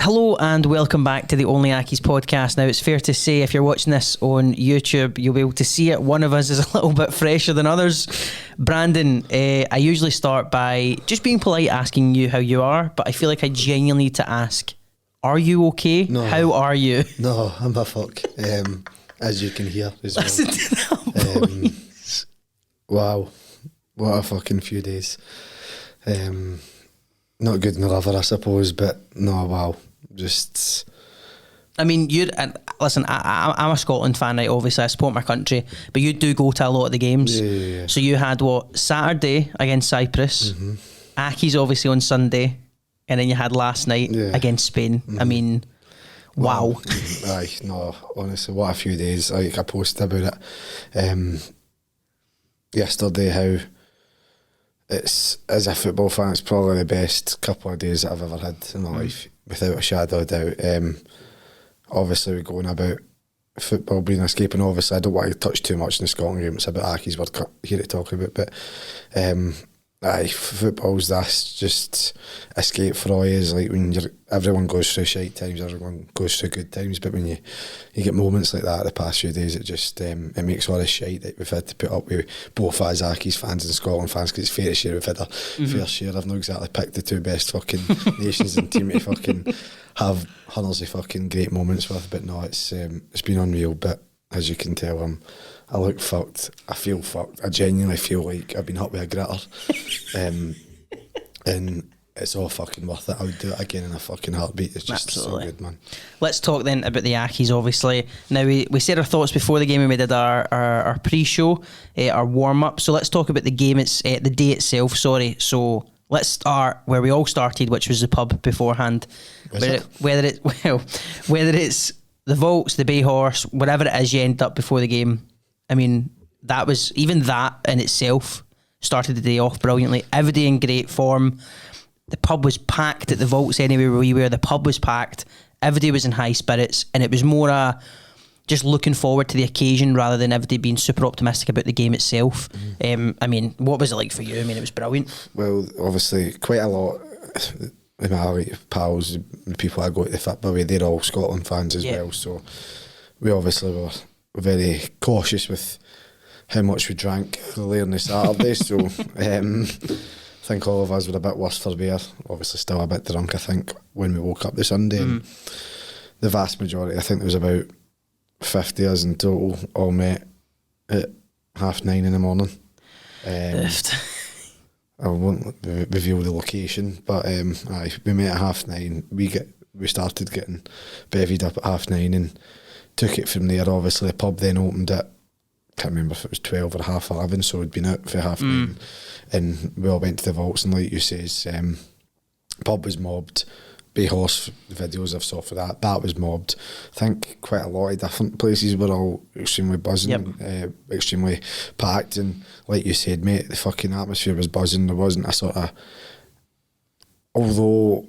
Hello and welcome back to the OnlyAccies podcast. Now, it's fair to say if you're watching this on YouTube, you'll be able to see it. One of us is a little bit fresher than others. Brandon, I usually start by just being polite, asking you how you are, but I feel like I genuinely need to ask, are you okay? No. How are you? No, I'm a fuck. As you can hear as well. Listen to that voice. Wow, what a fucking few days. Not good in the liver, I suppose, but no, wow. Just... I mean, listen, I'm a Scotland fan, right? Obviously, I support my country, but you do go to a lot of the games. Yeah. So you had, Saturday against Cyprus, Accies obviously on Sunday, and then you had last night against Spain. I mean, wow. Aye, no, honestly, what a few days. Like, I posted about it yesterday, how it's, as a football fan, it's probably the best couple of days that I've ever had in my life, without a shadow of doubt. Obviously, we're going about football being an escape, and obviously I don't want to touch too much in the Scotland game. It's about Accies we're here to talk about, but football's that's just escape for all you. Is like when everyone goes through shite times, everyone goes through good times, but when you get moments like that the past few days, it just it makes all the shite that we've had to put up with, both as Accies fans and Scotland fans, because it's fair to share we've had our fair share. I've not exactly picked the two best fucking nations in team to fucking have hundreds of fucking great moments with, but no, it's been unreal. But as you can tell, I look fucked. I feel fucked. I genuinely feel like I've been hit with a gritter. And it's all fucking worth it. I would do it again in a fucking heartbeat. It's just so good, man. Let's talk then about the Accies, obviously. Now, we said our thoughts before the game when we did our pre-show, our warm-up. So let's talk about the game, the day itself, sorry. So let's start where we all started, which was the pub beforehand. Whether it's the Vaults, the Bay Horse, whatever it is you end up before the game. I mean, that in itself started the day off brilliantly. Everybody in great form. The pub was packed at the Vaults anyway where we were. The pub was packed. Everybody was in high spirits, and it was more just looking forward to the occasion rather than everybody being super optimistic about the game itself. I mean, what was it like for you? I mean, it was brilliant. Well, obviously, quite a lot of my pals, the people I go to the football with, they're all Scotland fans as well, so we obviously were very cautious with how much we drank earlier on the Saturday. So I think all of us were a bit worse for wear. Obviously still a bit drunk, I think, when we woke up the Sunday. And the vast majority, I think there was about 50 of us in total, all met at 9:30 in the morning. I won't reveal the location, but we met at 9:30. We started getting bevied up at 9:30 and took it from there. Obviously, the pub then opened at, can't remember if it was 12 or 11:30, so we'd been out for 9:30, and we all went to the Vaults, and like you says, pub was mobbed. Bay Horse, the videos I've saw for that was mobbed. I think quite a lot of different places were all extremely buzzing, extremely packed, and like you said, mate, the fucking atmosphere was buzzing. There wasn't a sort of, although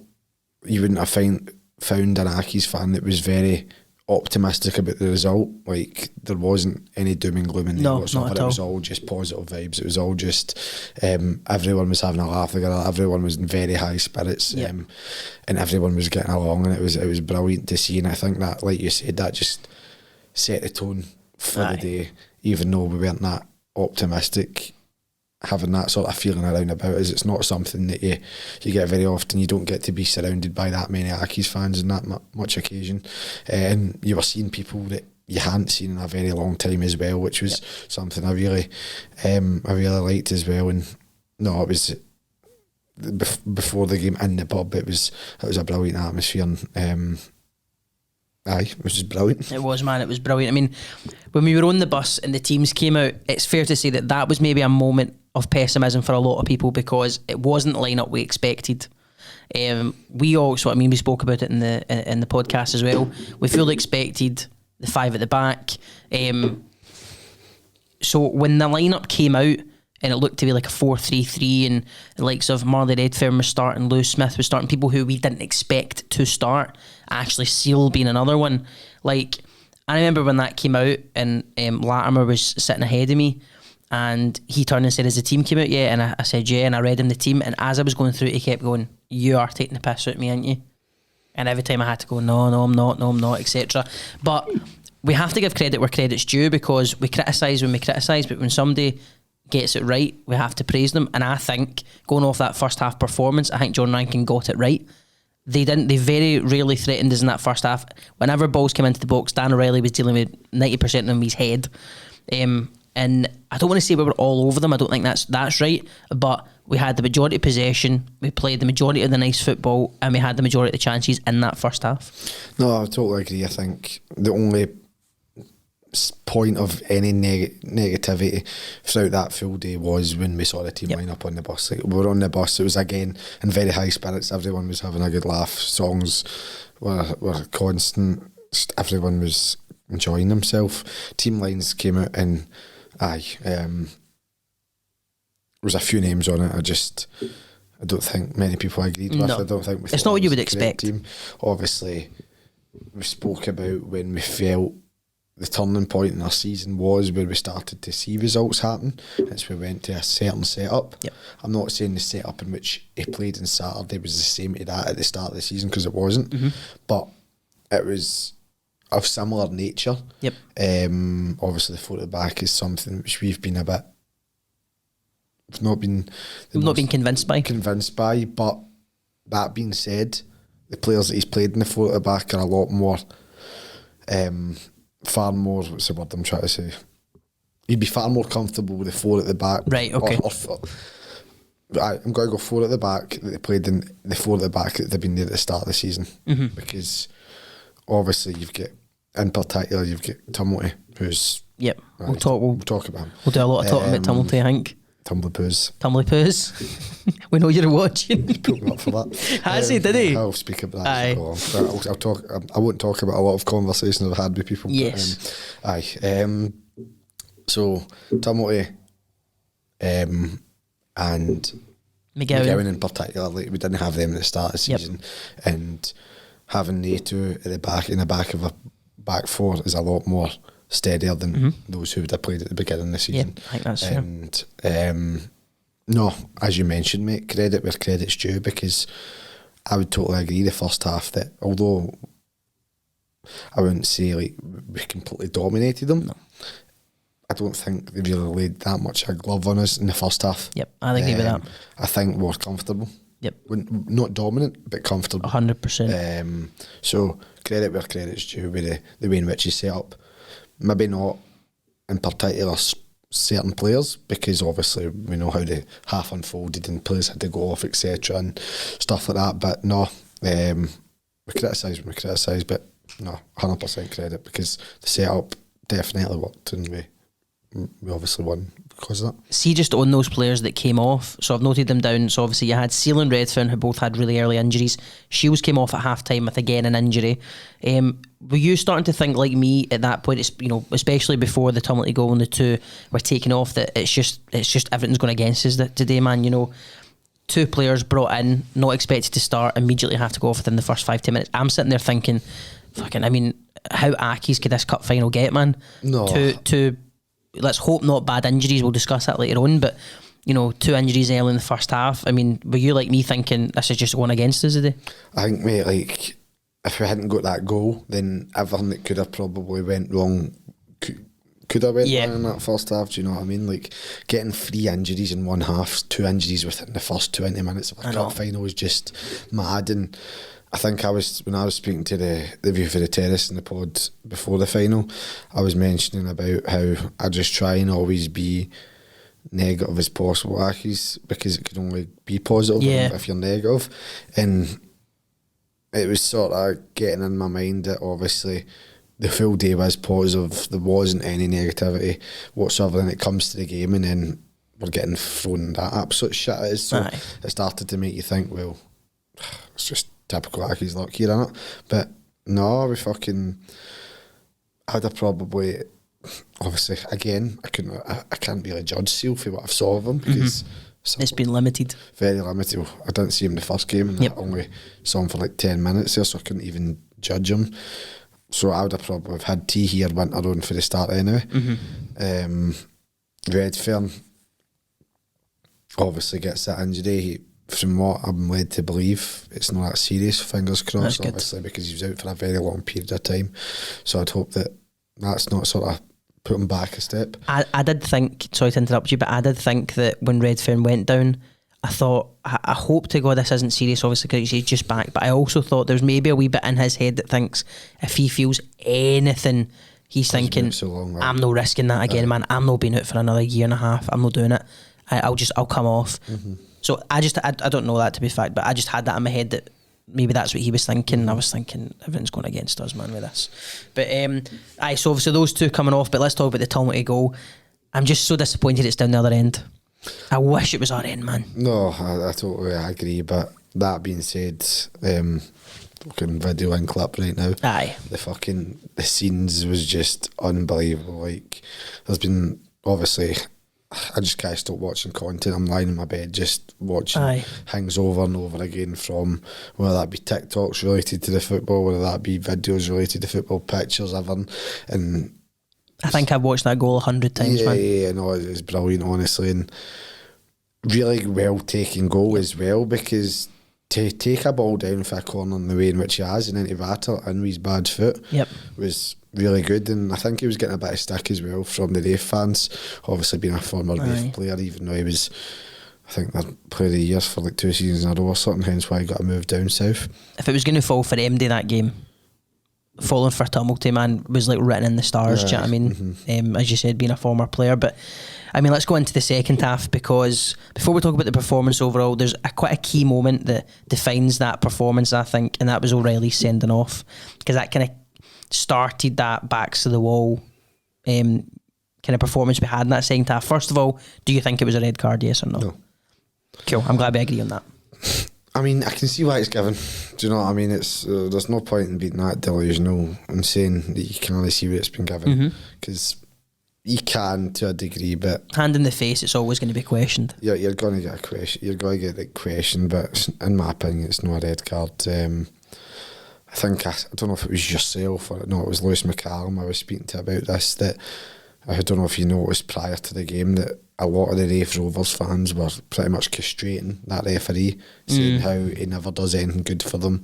you wouldn't have found an Accies fan that was very optimistic about the result. Like, there wasn't any doom and gloom in there whatsoever. It was all just positive vibes. It was all just everyone was having a laugh together. Everyone was in very high spirits, and everyone was getting along, and it was brilliant to see. And I think that, like you said, that just set the tone for the day. Even though we weren't that optimistic, having that sort of feeling around about us, it's not something that you get very often. You don't get to be surrounded by that many Accies fans in that much occasion, and you were seeing people that you hadn't seen in a very long time as well, which was something I really liked as well. And no, it was before the game in the pub, it was a brilliant atmosphere, and it was just brilliant. It was, man, it was brilliant. I mean, when we were on the bus and the teams came out, it's fair to say that was maybe a moment of pessimism for a lot of people, because it wasn't the lineup we expected. We also, I mean, we spoke about it in the podcast as well. We fully expected the five at the back. So when the lineup came out and it looked to be like a 4-3-3, and the likes of Marley Redfern was starting, Lewis Smith was starting, people who we didn't expect to start, Ashley Seal being another one. Like, I remember when that came out and Latimer was sitting ahead of me, and he turned and said, has the team came out yet? And I said, yeah, and I read him the team, and as I was going through it, he kept going, you are taking the piss out of me, aren't you? And every time I had to go, no, I'm not, etc. But we have to give credit where credit's due, because we criticise when we criticise, but when somebody gets it right, we have to praise them. And I think, going off that first half performance, I think John Rankin got it right. They very rarely threatened us in that first half. Whenever balls came into the box, Dan O'Reilly was dealing with 90% of them with his head. And I don't want to say we were all over them. I don't think that's right. But we had the majority of possession. We played the majority of the nice football, and we had the majority of the chances in that first half. No, I totally agree. I think the only point of any negativity throughout that full day was when we saw the team line up on the bus. Like, we were on the bus, it was again in very high spirits. Everyone was having a good laugh. Songs were constant. Everyone was enjoying themselves. Team lines came out, and there was a few names on it. I don't think many people agreed with. No. I don't think we it's not what you would expect. Team. Obviously, we spoke about when we felt the turning point in our season was where we started to see results happen. It's we went to a certain setup. Yep. I'm not saying the setup in which he played on Saturday was the same to that at the start of the season, because it wasn't. But it was of similar nature. Yep. Obviously, the four at the back is something which we've been a bit. We've not been convinced by. But that being said, the players that he's played in the four at the back are a lot more. Far more, what's the word I'm trying to say? You'd be far more comfortable with the four at the back. Right, okay. I'm going to go four at the back that they played in, the four at the back that they've been there at the start of the season. Because obviously you've got Tumblety, who's... Yep, we'll talk about him. We'll do a lot of talking about Tumblety, I think. Tumbly Poos. We know you're watching. He's put me up for that. Has he, did he? I'll speak about that. I'll talk. I won't talk about a lot of conversations I've had with people. Yes. So Tumblety, and McGowan in particular, like, we didn't have them at the start of the season, and having they two at the back in the back of a back four is a lot more steadier than those who would have played at the beginning of the season. Yeah, I think that's fair. And no, as you mentioned, mate, credit where credit's due, because I would totally agree the first half that, although I wouldn't say like we completely dominated them, I don't think they really laid that much a glove on us in the first half. Yep, I agree with that. I think we're comfortable. Yep. Not dominant, but comfortable. 100%. So credit where credit's due with the way in which you set up. Maybe not in particular certain players, because obviously we know how the half unfolded and players had to go off, etc. and stuff like that. But no, we criticise, but no, 100% credit, because the setup definitely worked, and we obviously won because of that. See, just on those players that came off, so I've noted them down. So obviously you had Seal and Redfern, who both had really early injuries. Shields came off at half time with again an injury. Were you starting to think like me at that point? It's, especially before the Tumblety goal and the two were taken off, that it's just everything's going against us today, man. Two players brought in, not expected to start, immediately have to go off within the first 5-10 minutes. I'm sitting there thinking, how Accies could this cup final get, man? No. Two let's hope not bad injuries. We'll discuss that later on. But, two injuries early in the first half. I mean, were you like me thinking this is just going against us today? I think, mate, like, if we hadn't got that goal, then everything that could have probably went wrong could have went wrong in that first half. Do you know what I mean? Like, getting 3 injuries in one half, 2 injuries within the first 20 minutes of a cup final was just mad. And I think when I was speaking to the View for the Terrace in the pod before the final, I was mentioning about how I just try and always be negative as possible, Accies, because it can only be positive if you're negative. And it was sort of getting in my mind that obviously the full day was positive, there wasn't any negativity whatsoever when it comes to the game, and then we're getting thrown that absolute shit at us. So it started to make you think, well, it's just typical Accies luck here, innit? But no, I'd have probably, obviously, again, I can't really judge Seal for what I've saw of him, because it's been limited. Very limited. I didn't see him the first game, and I only saw him for like 10 minutes there, so I couldn't even judge him. So I would have probably had T here winter on for the start anyway. Redfern obviously gets that injury. from what I'm led to believe, it's not that serious. Fingers crossed, That's obviously, because he was out for a very long period of time. So I'd hope that that's not sort of put him back a step. I did think, sorry to interrupt you, but I did think that when Redfern went down, I thought, I hope to God this isn't serious, obviously, because he's just back, but I also thought there's maybe a wee bit in his head that thinks if he feels anything, he's thinking, so long, right? I'm not risking that again, man. I'm not being out for another year and a half. I'm not doing it. I'll come off. So I don't know that to be fact, but I just had that in my head that maybe that's what he was thinking. I was thinking everything's going against us, man, with this. But so obviously those two coming off, but let's talk about the Tumulty goal. I'm just so disappointed it's down the other end. I wish it was our end, man. No, I totally agree, but that being said, fucking video and clip right now. Aye. The scenes was just unbelievable. Like, there's been, obviously, I just can't stop watching content. I'm lying in my bed just watching things over and over again, from whether that be TikToks related to the football, whether that be videos related to football, pictures, everything. And I think I've watched that goal 100 times, man. Yeah, no, it's brilliant, honestly, and really well taken goal as well, because to take a ball down for a corner in the way in which he has and then to batter in with his bad foot was really good. And I think he was getting a bit of stick as well from the Rafe fans, obviously being a former Rafe player, even though he was, I think, their player of the year for like 2 seasons in a row or something, hence why he got a move down south. If it was going to fall for MD that game, falling for Tumulty, man, was like written in the stars. Do you know what I mean? As you said, being a former player. But I mean, let's go into the second half, because before we talk about the performance overall, there's quite a key moment that defines that performance, I think, and that was O'Reilly sending off, because that kind of started that backs to the wall kind of performance we had in that second half. First of all, do you think it was a red card, yes or no? No. Cool, I'm glad we agree on that. I mean, I can see why it's given. Do you know what I mean? It's there's no point in being that delusional and saying that you can only see where it's been given, because you can to a degree, but hand in the face, it's always going to be questioned. Yeah, you're going to get a question. You're going to get the question, but in my opinion, it's not a red card. I think I don't know if it was yourself or no, it was Lewis McCallum I was speaking to about this. That I don't know if you noticed prior to the game that a lot of the Rafe Rovers fans were pretty much castrating that referee, saying how he never does anything good for them.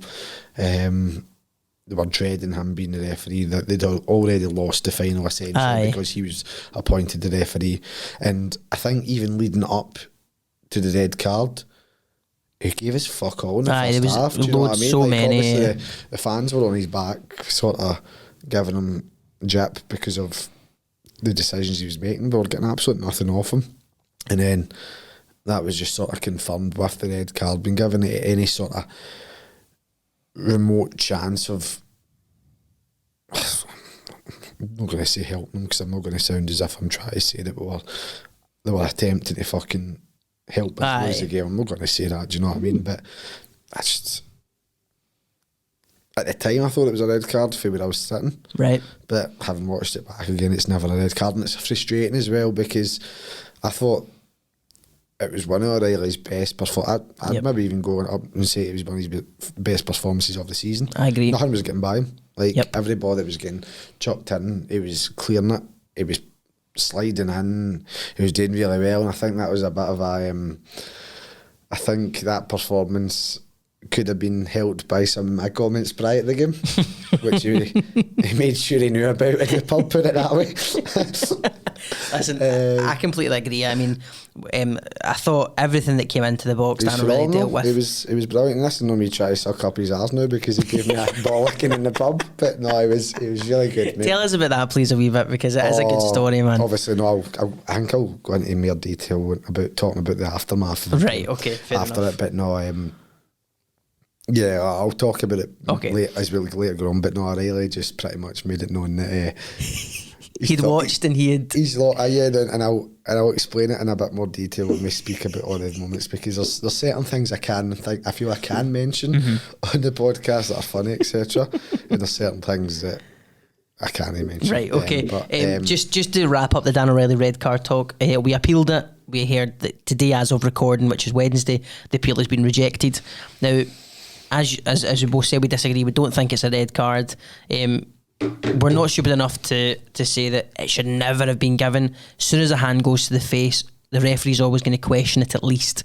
They were dreading him being the referee, that they'd already lost the final essentially because he was appointed the referee. And I think even leading up to the red card, he gave us fuck all in the first half. Do you know what I mean? So like, many. Obviously, the fans were on his back, sort of giving him jip because of the decisions he was making, but we're getting absolutely nothing off him. And then that was just sort of confirmed with the red card being given it any sort of remote chance of, I'm not going to say helping them, because I'm not going to sound as if I'm trying to say that they were attempting to fucking help us lose the game. I'm not going to say that, do you know what I mean? But I just, at the time I thought it was a red card for where I was sitting, right? But having watched it back again, it's never a red card, and it's frustrating as well, because I thought it was one of O'Reilly's best performances. I'd maybe even go up and say it was one of his best performances of the season. I agree. Nothing was getting by him. Like, every ball that was getting chucked in, he was clearing it. He was sliding in. He was doing really well, and I think that was a bit of a... I think that performance could have been helped by some of my comments prior to the game, which he made sure he knew about in the pub, put it that way. Listen, I completely agree. I mean, I thought everything that came into the box Dan really dealt with. It was brilliant. And listen to me try to suck up his arse now because he gave me a bollocking in the pub. But no, it was really good, mate. Tell us about that, please, a wee bit, because it is a good story, man. Obviously, no, I think I'll go into more detail about talking about the aftermath. Right, okay, fair after enough. It, but no, yeah, I'll talk about it later on. But no, I really just pretty much made it known that he'd watched and he had. And I'll explain it in a bit more detail when we speak about all the moments, because there's certain things I feel I can mention on the podcast that are funny, etc. And there's certain things that I can't mention. Right, okay. Just to wrap up the Dan O'Reilly red card talk, we appealed it. We heard that today, as of recording, which is Wednesday, the appeal has been rejected. Now, as we both said, we disagree. We don't think it's a red card. We're not stupid enough to say that it should never have been given. As soon as a hand goes to the face, the referee's always going to question it at least.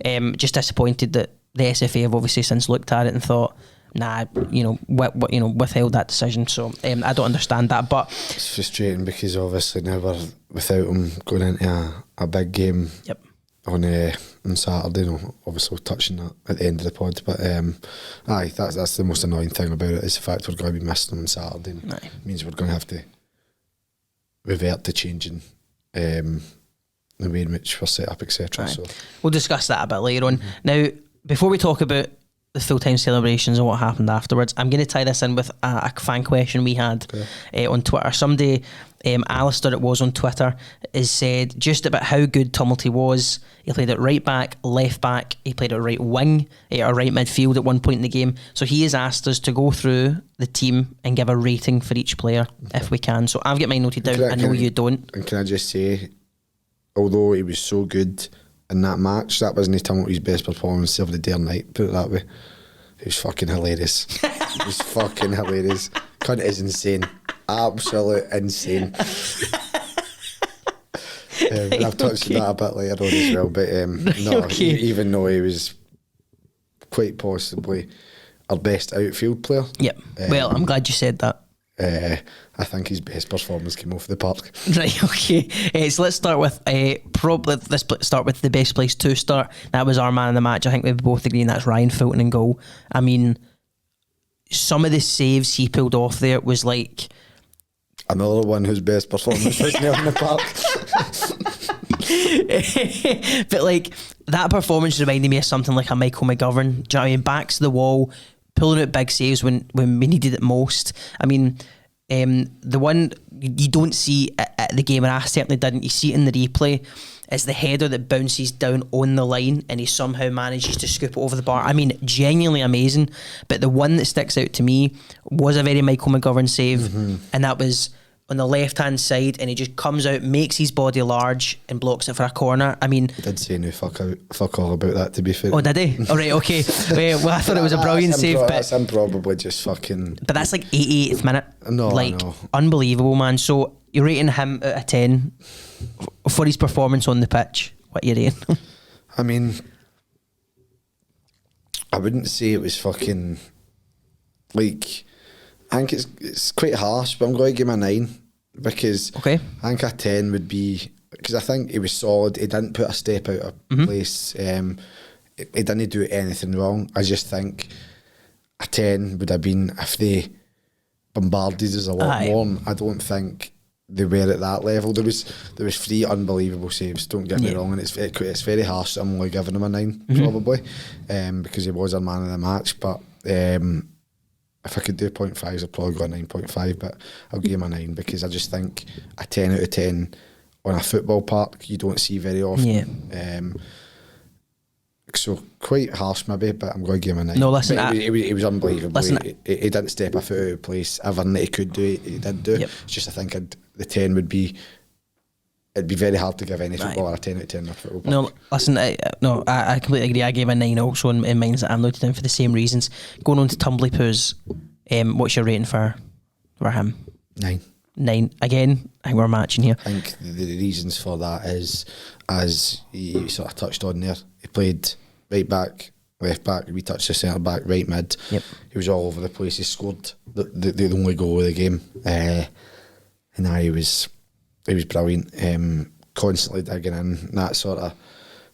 Just disappointed that the SFA have obviously since looked at it and thought, nah, withheld that decision. So I don't understand that. But it's frustrating because obviously now we're without him going into a big game. Yep. On Saturday, obviously we'll touch on that at the end of the pod, but that's the most annoying thing about it, is the fact we're going to be missing him on Saturday. It means we're going to have to revert to changing the way in which we're set up, etc. So we'll discuss that a bit later on. Now, before we talk about the full-time celebrations and what happened afterwards, I'm going to tie this in with a fan question we had on Twitter. Somebody, Alistair it was on Twitter, has said just about how good Tumilty was. He played at right back, left back, he played at right wing, or right midfield at one point in the game. So he has asked us to go through the team and give a rating for each player if we can. So I've got mine noted down. I know you don't. And can I just say, although he was so good in that match, that wasn't Tumilty's best performance of the day or night, put it that way. It was fucking hilarious. It was fucking hilarious. Cunt is insane. Absolute insane. I've touched on that a bit later on as well, but even though he was quite possibly our best outfield player. Yep. Well, I'm glad you said that. I think his best performance came off the park. Right, okay. So let's start with start with the best place to start. That was our man in the match. I think we both agree, and that's Ryan Fulton in goal. I mean, some of the saves he pulled off there was like another one whose best performance was nailed in the park. But like that performance reminded me of something like a Michael McGovern. Do you know what I mean? Backs to the wall, pulling out big saves when we needed it most. I mean, the one you don't see at the game, and I certainly didn't, you see it in the replay, is the header that bounces down on the line and he somehow manages to scoop it over the bar. I mean, genuinely amazing. But the one that sticks out to me was a very Michael McGovern save, and that was on the left-hand side, and he just comes out, makes his body large and blocks it for a corner. I mean, he did say no fuck all about that, to be fair. Oh, did he? All right, okay. Well, I thought it was a brilliant save, but that's him probably just fucking. But that's like 88th minute. No, like unbelievable, man. So you're rating him out of 10 for his performance on the pitch. What are you rating? I mean, I wouldn't say it was fucking like. I think it's quite harsh, but I'm going to give him a 9 because I think a 10 would be, because I think he was solid. He didn't put a step out of place. He didn't do anything wrong. I just think a 10 would have been if they bombarded us a lot more. I don't think they were at that level. There was 3 unbelievable saves. Don't get me wrong, and it's very harsh. I'm only giving him a 9 probably, because he was our man of the match, but. If I could do 0.5s, I'd probably go a 9.5, but I'll give him a 9 because I just think a 10 out of 10 on a football park you don't see very often. So quite harsh maybe, but I'm going to give him a 9. No, listen, he was unbelievable. Listen, he didn't step a foot out of place. Everything that he could do, he did do. It's just I think the 10 would be. It'd be very hard to give any footballer a 10 out of 10 in a football park. No, listen, I completely agree. I gave a 9 also in mine that I'm noted down for the same reasons. Going on to Tumbly Poos, what's your rating for him? 9. 9. Again, I think we're matching here. I think the reasons for that is, as you sort of touched on there, he played right back, left back, we touched the centre back, right mid. He was all over the place. He scored the only goal of the game. And he was brilliant, constantly digging in, that sort of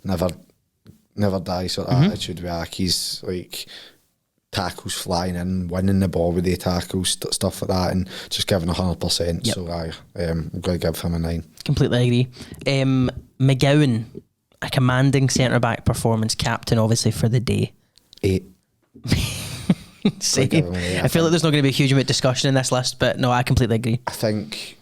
never die sort of attitude with Accies, like tackles flying in, winning the ball with the tackles, stuff like that, and just giving 100%. So I'm going to give him a 9. Completely agree. McGowan, a commanding centre back performance, captain obviously for the day. 8. Same. I feel like there's not going to be a huge amount of discussion in this list, but no, I completely agree. I think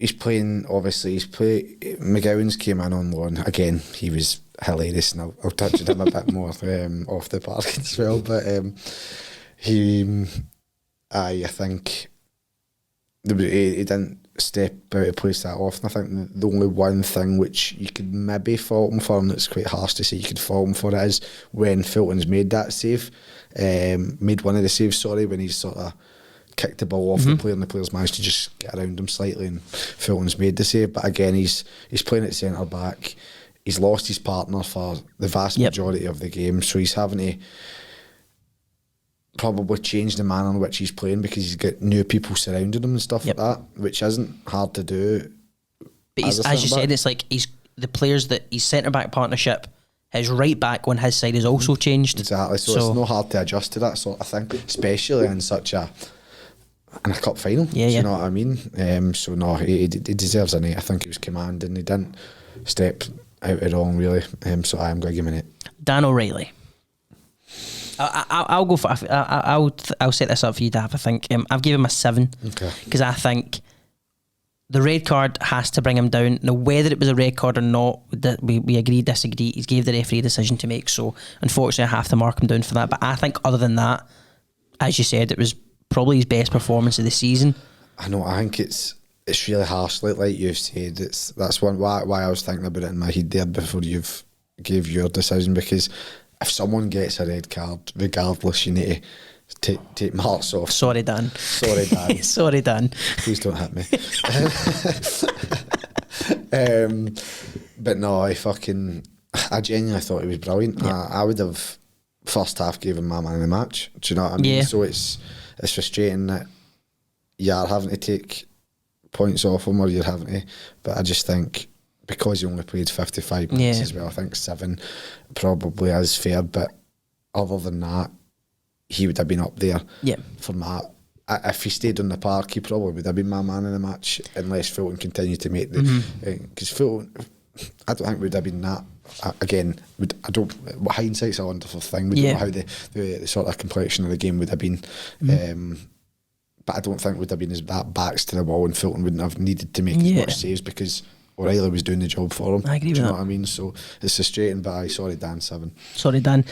he's playing, obviously, McGowan's came in on loan. Again, he was hilarious, and I'll touch on him a bit more off the park as well. But I think he didn't step out of place that often. I think the only one thing which you could maybe fault him for, and it's quite harsh to say you could fault him for it, is when Fulton's made that save, made one of the saves, when he's sort of kicked the ball off the player and the player's managed to just get around him slightly and Fulton's made the save. But again, he's playing at centre back. he's lost his partner for the vast majority of the game, so he's having to probably change the manner in which he's playing because he's got new people surrounding him and stuff like that, which isn't hard to do. But as you said, it's like he's the players that his centre back partnership, his right back on his side has also changed. Exactly, so it's not hard to adjust to that sort of thing, especially in in a cup final. Do you know what I mean? So no, he deserves an 8. I think he was commanding. He didn't step out at all, really. So I'm going to give him an 8. Dan O'Reilly. I'll go for. I'll set this up for you, Dav. I think I've given him a 7 because I think the red card has to bring him down. Now, whether it was a red card or not, we agree, disagree. He gave the referee a decision to make, so unfortunately, I have to mark him down for that. But I think, other than that, as you said, it was probably his best performance of the season. I know. I think it's really harsh, like you've said. That's why I was thinking about it in my head there before you've gave your decision, because if someone gets a red card, regardless, you need to take marks off. Sorry, Dan. Sorry, Dan. Please don't hit me. But no, I genuinely thought he was brilliant. I would have first half gave him my man of the match. Do you know what I mean? Yeah. So it's frustrating that you are having to take points off him, or you're having to. But I just think, because he only played 55 minutes as well, I think 7 probably is fair. But other than that, he would have been up there for my. If he stayed on the park, he probably would have been my man in the match, unless Fulton continued to make the. Because Fulton, I don't think would have been that. Again, hindsight's a wonderful thing. We don't know how the sort of complexion of the game would have been. But I don't think it would have been as that backs to the wall, and Fulton wouldn't have needed to make as much saves because O'Reilly was doing the job for him. I agree with that. Do you know what I mean? So it's frustrating, but sorry, Dan, 7. Sorry, Dan.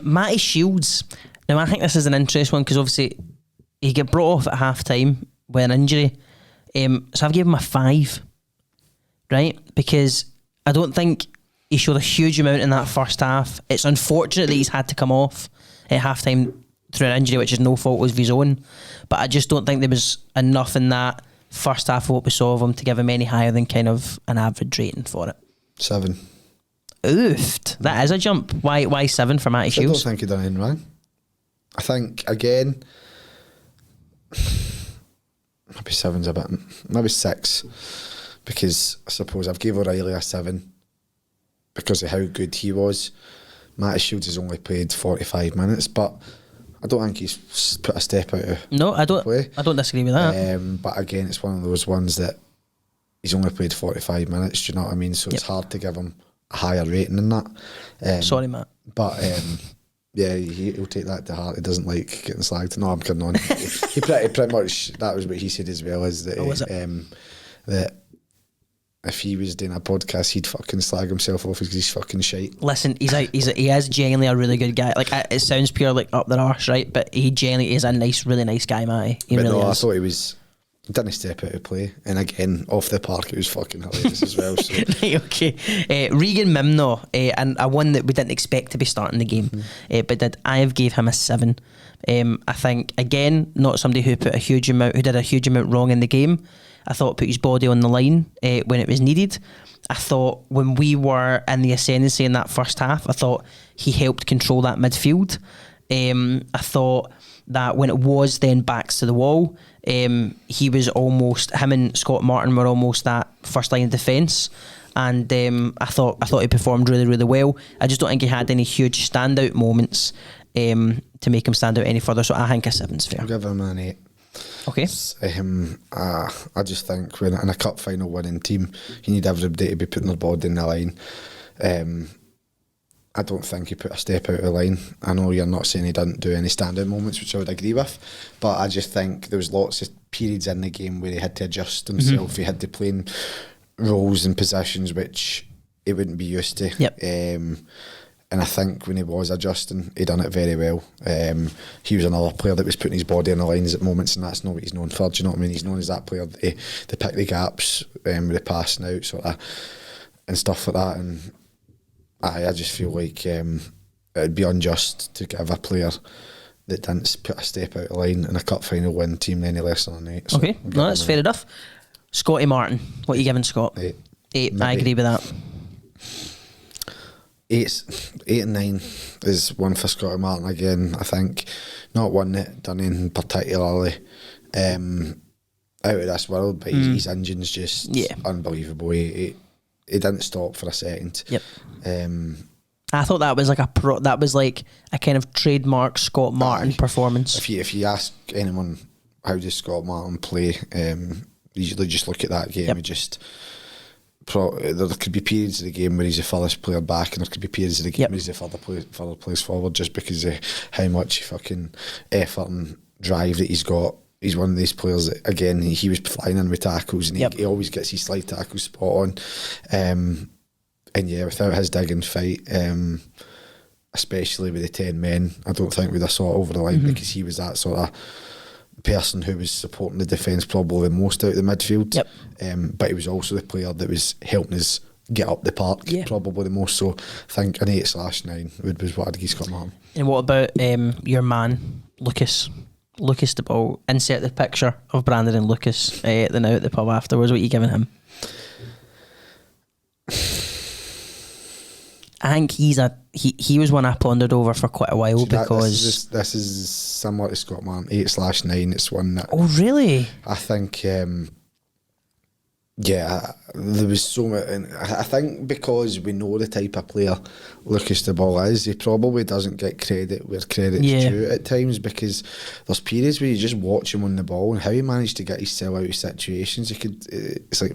Matty Shields. Now, I think this is an interesting one because obviously he got brought off at half time with an injury. So I've given him a 5, right? Because I don't think he showed a huge amount in that first half. It's unfortunate that he's had to come off at half time through an injury, which is no fault of his own. But I just don't think there was enough in that first half of what we saw of him to give him any higher than kind of an average rating for it. 7. Oofed. That is a jump. Why 7 for Matty Shields? I don't think he done anything wrong. I think, again, maybe 7's a bit, maybe 6, because I suppose I've gave O'Reilly a 7 because of how good he was. Matty Shields has only played 45 minutes, but I don't think he's put a step out of play. I don't disagree with that. But again, it's one of those ones that he's only played 45 minutes, do you know what I mean? So it's hard to give him a higher rating than that. Sorry, Matt. But yeah, he'll take that to heart. He doesn't like getting slagged. No, I'm kidding on. he pretty much, that was what he said as well, is that, that if he was doing a podcast, he'd fucking slag himself off because he's fucking shite. Listen, he is genuinely a really good guy. Like, it sounds pure like up their arse, right? But he genuinely is a really nice guy, Matty. He really is. I thought he didn't step out of play, and again off the park it was fucking hilarious as well. So. Right, okay. Regan Mimno, and a one that we didn't expect to be starting the game, but I have gave him a 7. I think, again, not somebody who did a huge amount wrong in the game. I thought put his body on the line when it was needed. I thought when we were in the ascendancy in that first half, I thought he helped control that midfield. I thought that when it was then backs to the wall, he was almost, him and Scott Martin were almost that first line of defence, and I thought he performed really, really well. I just don't think he had any huge standout moments to make him stand out any further, so I think a 7's fair. I'll give him an 8. Okay. I just think when in a cup final winning team, you need everybody to be putting their body in the line. I don't think he put a step out of the line. I know you're not saying he didn't do any standout moments, which I would agree with, but I just think there was lots of periods in the game where he had to adjust himself. He had to play in roles and positions which he wouldn't be used to. Yep. And I think when he was adjusting, he done it very well. He was another player that was putting his body on the lines at moments, and that's not what he's known for. Do you know what I mean? He's known as that player to pick the gaps with the passing out sort of and stuff like that. And I just feel like it'd be unjust to give a player that didn't put a step out of line in a cup final win team any less than an 8. So okay, no, that's fair enough. Scotty Martin, what are you giving Scott? 8. I agree with that. 8 and 9 is one for Scotty Martin again. I think not one that done anything particularly out of this world, but his engine's just unbelievable. He didn't stop for a second. Yep. I thought that was like a kind of trademark Scott Martin performance. If you ask anyone how does Scott Martin play, usually just look at that game. Yep. There could be periods of the game where he's the furthest player back, and there could be periods of the game where he's the further plays forward, just because of how much fucking effort and drive that he's got. He's one of these players that, again, he was flying in with tackles, and he always gets his slide tackles spot on. And yeah, without his dig and fight, especially with the 10 men, I don't think we'd have saw it over the line, because he was that sort of person who was supporting the defence probably the most out of the midfield. But he was also the player that was helping us get up the park probably the most. So I think an 8/9 was what I'd give Scott Martin. And what about your man Lucas the ball? Insert the picture of Brandon and Lucas the night at the pub afterwards. What are you giving him? I think he was one I pondered over for quite a while, because this is similar to Scott Martin. 8/9. It's one that. Oh really? I think. There was so much. And I think because we know the type of player Lucas the ball is, he probably doesn't get credit where credit's due at times, because there's periods where you just watch him on the ball and how he managed to get himself out of situations. He could. It's like.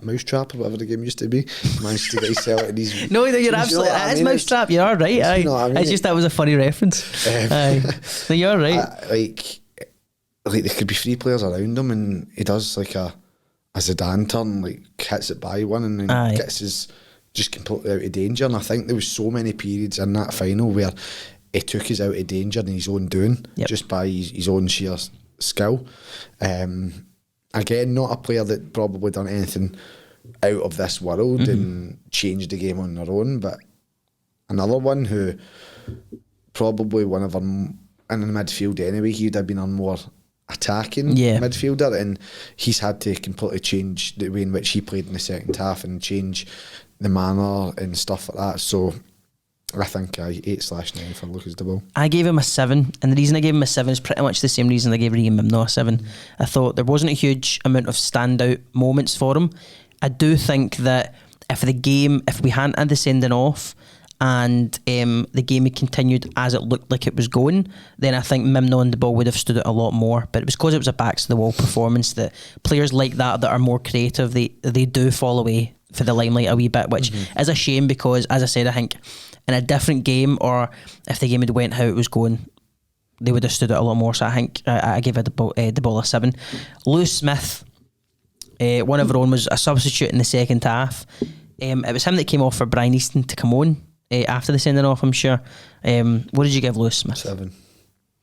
Mousetrap or whatever the game used to be. Managed to get himself out of these. No, you're absolutely. It is Mousetrap. You are right. Aye. You know what I mean? It's just that was a funny reference. No, you're right. Like there could be 3 players around him, and he does like a Zidane turn, like hits it by one, and then gets his just completely out of danger. And I think there was so many periods in that final where he took us out of danger in his own doing, just by his own sheer skill. Again, not a player that probably done anything out of this world and changed the game on their own, but another one who probably one of them in the midfield anyway, he'd have been a more attacking midfielder, and he's had to completely change the way in which he played in the second half and change the manner and stuff like that. So I think 8/9 for Lucas de Ball. I gave him a 7, and the reason I gave him a 7 is pretty much the same reason I gave Regan Mimno a 7. I thought there wasn't a huge amount of standout moments for him. I do think that if we hadn't had the sending off and the game had continued as it looked like it was going, then I think Mimno and the ball would have stood out a lot more. But it was because it was a backs to the wall performance that players like that are more creative, they do fall away for the limelight a wee bit, which is a shame, because as I said, I think in a different game, or if the game had went how it was going, they would have stood out a lot more. So I think I gave the ball a 7. Lewis Smith, one of our own, was a substitute in the second half. It was him that came off for Brian Easton to come on after the sending off, I'm sure. What did you give Lewis Smith? 7.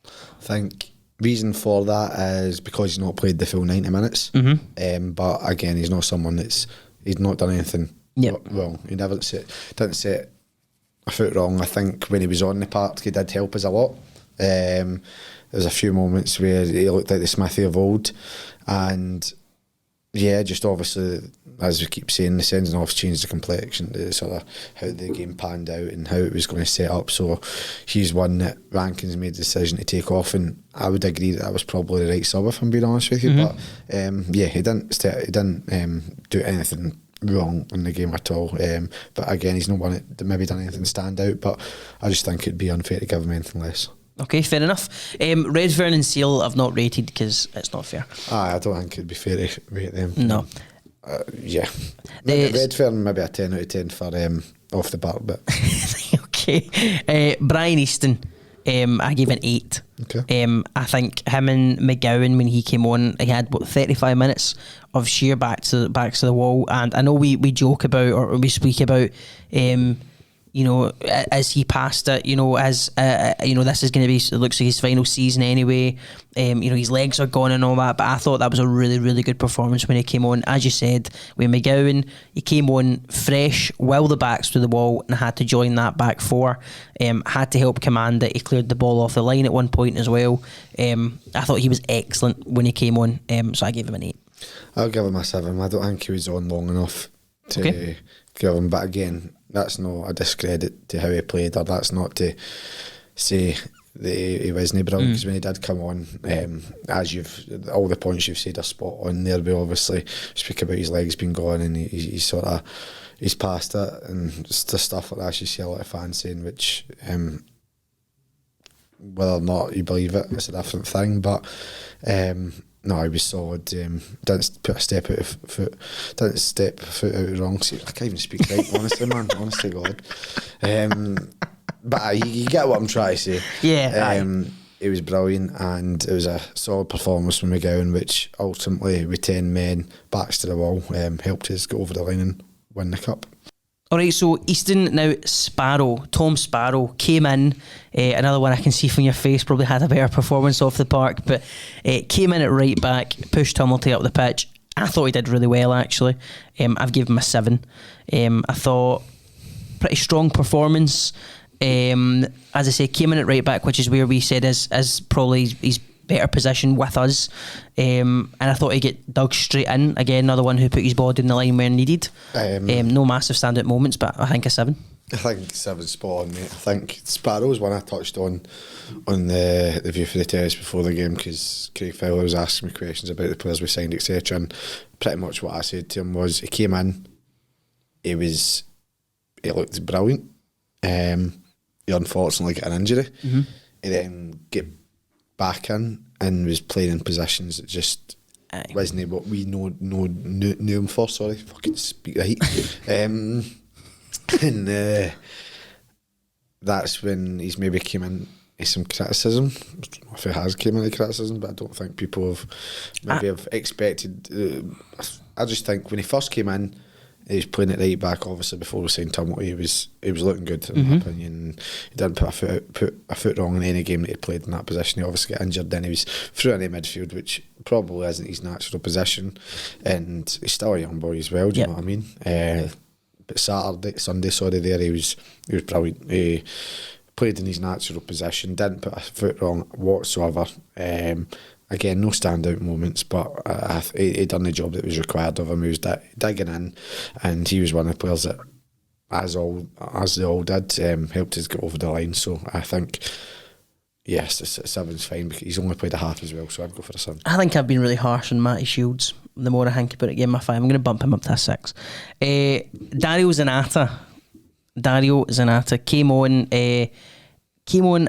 I think reason for that is because he's not played the full 90 minutes. But again, he's not someone he's not done anything wrong. He didn't set a foot wrong. I think when he was on the park, he did help us a lot. There was a few moments where he looked like the Smithy of old, and just obviously, as we keep saying, the sending off changed the complexion, the sort of how the game panned out and how it was going to set up. So he's one that Rankins made the decision to take off, and I would agree that was probably the right sub, if I'm being honest with you. But he didn't do anything wrong in the game at all. But again, he's not one that maybe done anything stand out. But I just think it'd be unfair to give him anything less. Okay, fair enough. Redfern and Seal I've not rated because it's not fair. I don't think it'd be fair to rate them. No. Redfern maybe a 10 out of 10 for off the bat, but okay. Brian Easton, I gave an 8. Okay. I think him and McGowan, when he came on, he had 35 minutes of sheer backs to the wall. And I know we joke about, or we speak about, as he passed it, this is going to be, it looks like his final season anyway. His legs are gone and all that, but I thought that was a really, really good performance when he came on. As you said, with McGowan, he came on fresh, while the backs to the wall, and had to join that back four. Had to help command it. He cleared the ball off the line at one point as well. I thought he was excellent when he came on, so I gave him an 8. I'll give him a 7. I don't think he was on long enough to give him. But again, that's not a discredit to how he played, or that's not to say that he wasn't brilliant, because when he did come on, as all the points you've said are spot on there. We obviously speak about his legs being gone, and he's sort of he's past it, and it's the stuff like that you see a lot of fans saying, which whether or not you believe it, it's a different thing. But no, he was solid. Didn't put a step out of foot. Didn't step foot out of wrong. See, I can't even speak right, honestly, man. Honestly, God. But you get what I'm trying to say. Yeah. It was brilliant, and it was a solid performance from McGowan, which ultimately, with 10 men, backs to the wall, helped us go over the line and win the cup. Alright, so Easton, now Tom Sparrow came in, another one I can see from your face, probably had a better performance off the park, but came in at right back, pushed Tumulty up the pitch. I thought he did really well, actually. I've given him a 7. I thought pretty strong performance. As I say, came in at right back, which is where we said is probably his better position with us. And I thought he'd get dug straight in. Again, another one who put his body in the line where needed. No massive standout moments, but I think a 7. I think 7's spot on, mate. I think Sparrow's one I touched on the View for the Terrace before the game, because Craig Fowler was asking me questions about the players we signed, etc. And pretty much what I said to him was, he came in, he looked brilliant. He unfortunately got an injury. He then get back in and was playing in positions that just wasn't what we knew him for. Sorry, fucking speak right. And that's when he's maybe came in some criticism. I don't know if he has came into criticism, but I don't think people have expected. I just think when he first came in, he was playing at right back. Obviously, before we signed Tumulty, he was looking good in my opinion. He didn't put a foot wrong in any game that he played in that position. He obviously got injured, then he was through into midfield, which probably isn't his natural position. And he's still a young boy as well. Do you know what I mean? But Sunday, there he was brilliant. He played in his natural position, didn't put a foot wrong whatsoever. Again, no standout moments, but he done the job that was required of him. He was digging in, and he was one of the players that, as they all did, helped us get over the line. So I think, yes, the 7's fine, because he's only played a half as well, so I'd go for a 7. I think I've been really harsh on Matty Shields. The more I think about it, give him a 5. I'm going to bump him up to a 6. Dario Zanata came on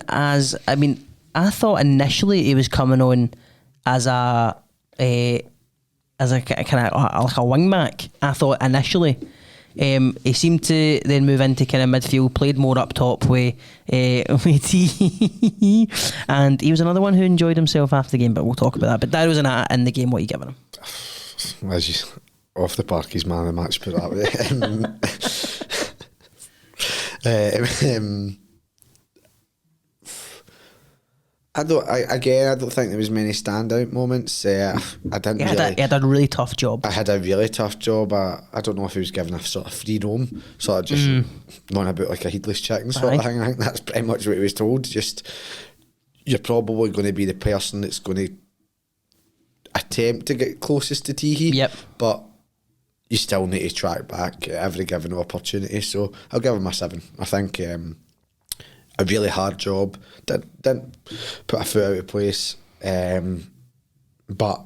as, I thought initially he was coming on as a kind of like a wing back. I thought initially. He seemed to then move into kind of midfield, played more up top with T, and he was another one who enjoyed himself after the game, but we'll talk about that. But Darryl's in the game. What are you giving him? As you, off the park, he's man of the match, put that way. I don't think there was many standout moments. He had a really tough job. I had a really tough job. I don't know if he was given a sort of free roam, sort of just not about like a heedless chicken sort of thing. I think that's pretty much what he was told. Just, you're probably going to be the person that's going to attempt to get closest to Teehee, but you still need to track back at every given opportunity. So I'll give him a 7. I think a really hard job, didn't put a foot out of place, but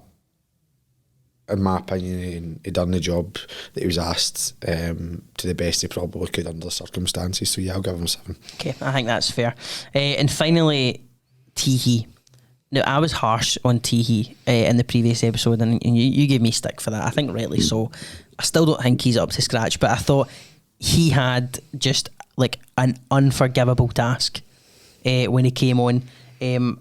in my opinion he done the job that he was asked to the best he probably could under the circumstances. So yeah, I'll give him a 7. Okay, I think that's fair. And finally, Teehee. Now, I was harsh on Teehee in the previous episode, and you gave me stick for that. I think rightly so. I still don't think he's up to scratch, but I thought he had just like an unforgivable task when he came on. And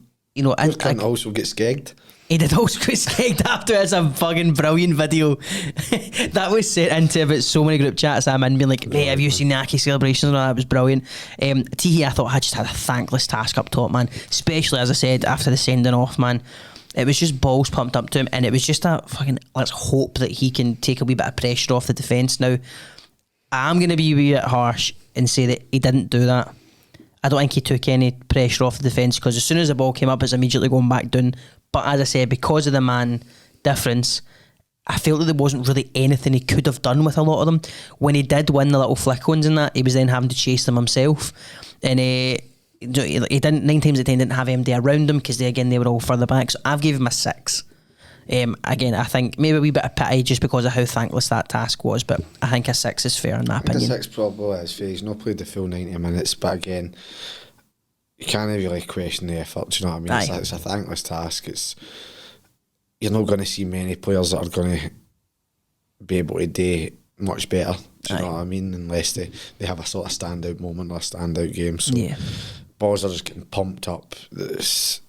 can also get skegged. He did also get skegged after. It's a fucking brilliant video that was sent into about so many group chats I'm in, being like, hey, have you seen the Aki celebrations? And all that was brilliant. Teehee, I thought, just had a thankless task up top, man, especially as I said after the sending off, man. It was just balls pumped up to him, and it was just a fucking, let's hope that he can take a wee bit of pressure off the defence. Now, I'm going to be a wee bit harsh and say that he didn't do that. I don't think he took any pressure off the defence, because as soon as the ball came up, it's immediately going back down. But as I said, because of the man difference, I felt that there wasn't really anything he could have done with a lot of them. When he did win the little flick ones and that, he was then having to chase them himself. And he didn't, 9 times out of 10 didn't have MD around him because they were all further back. So I've gave him a 6. Again, I think maybe a wee bit of pity just because of how thankless that task was, but I think a 6 is fair in my opinion. A 6 probably is fair. He's not played the full 90 minutes, but again, you can't really question the effort. Do you know what I mean? It's a thankless task. You're not going to see many players that are going to be able to do much better. Do you know what I mean? Unless they have a sort of standout moment or a standout game. So balls are just getting pumped up. It's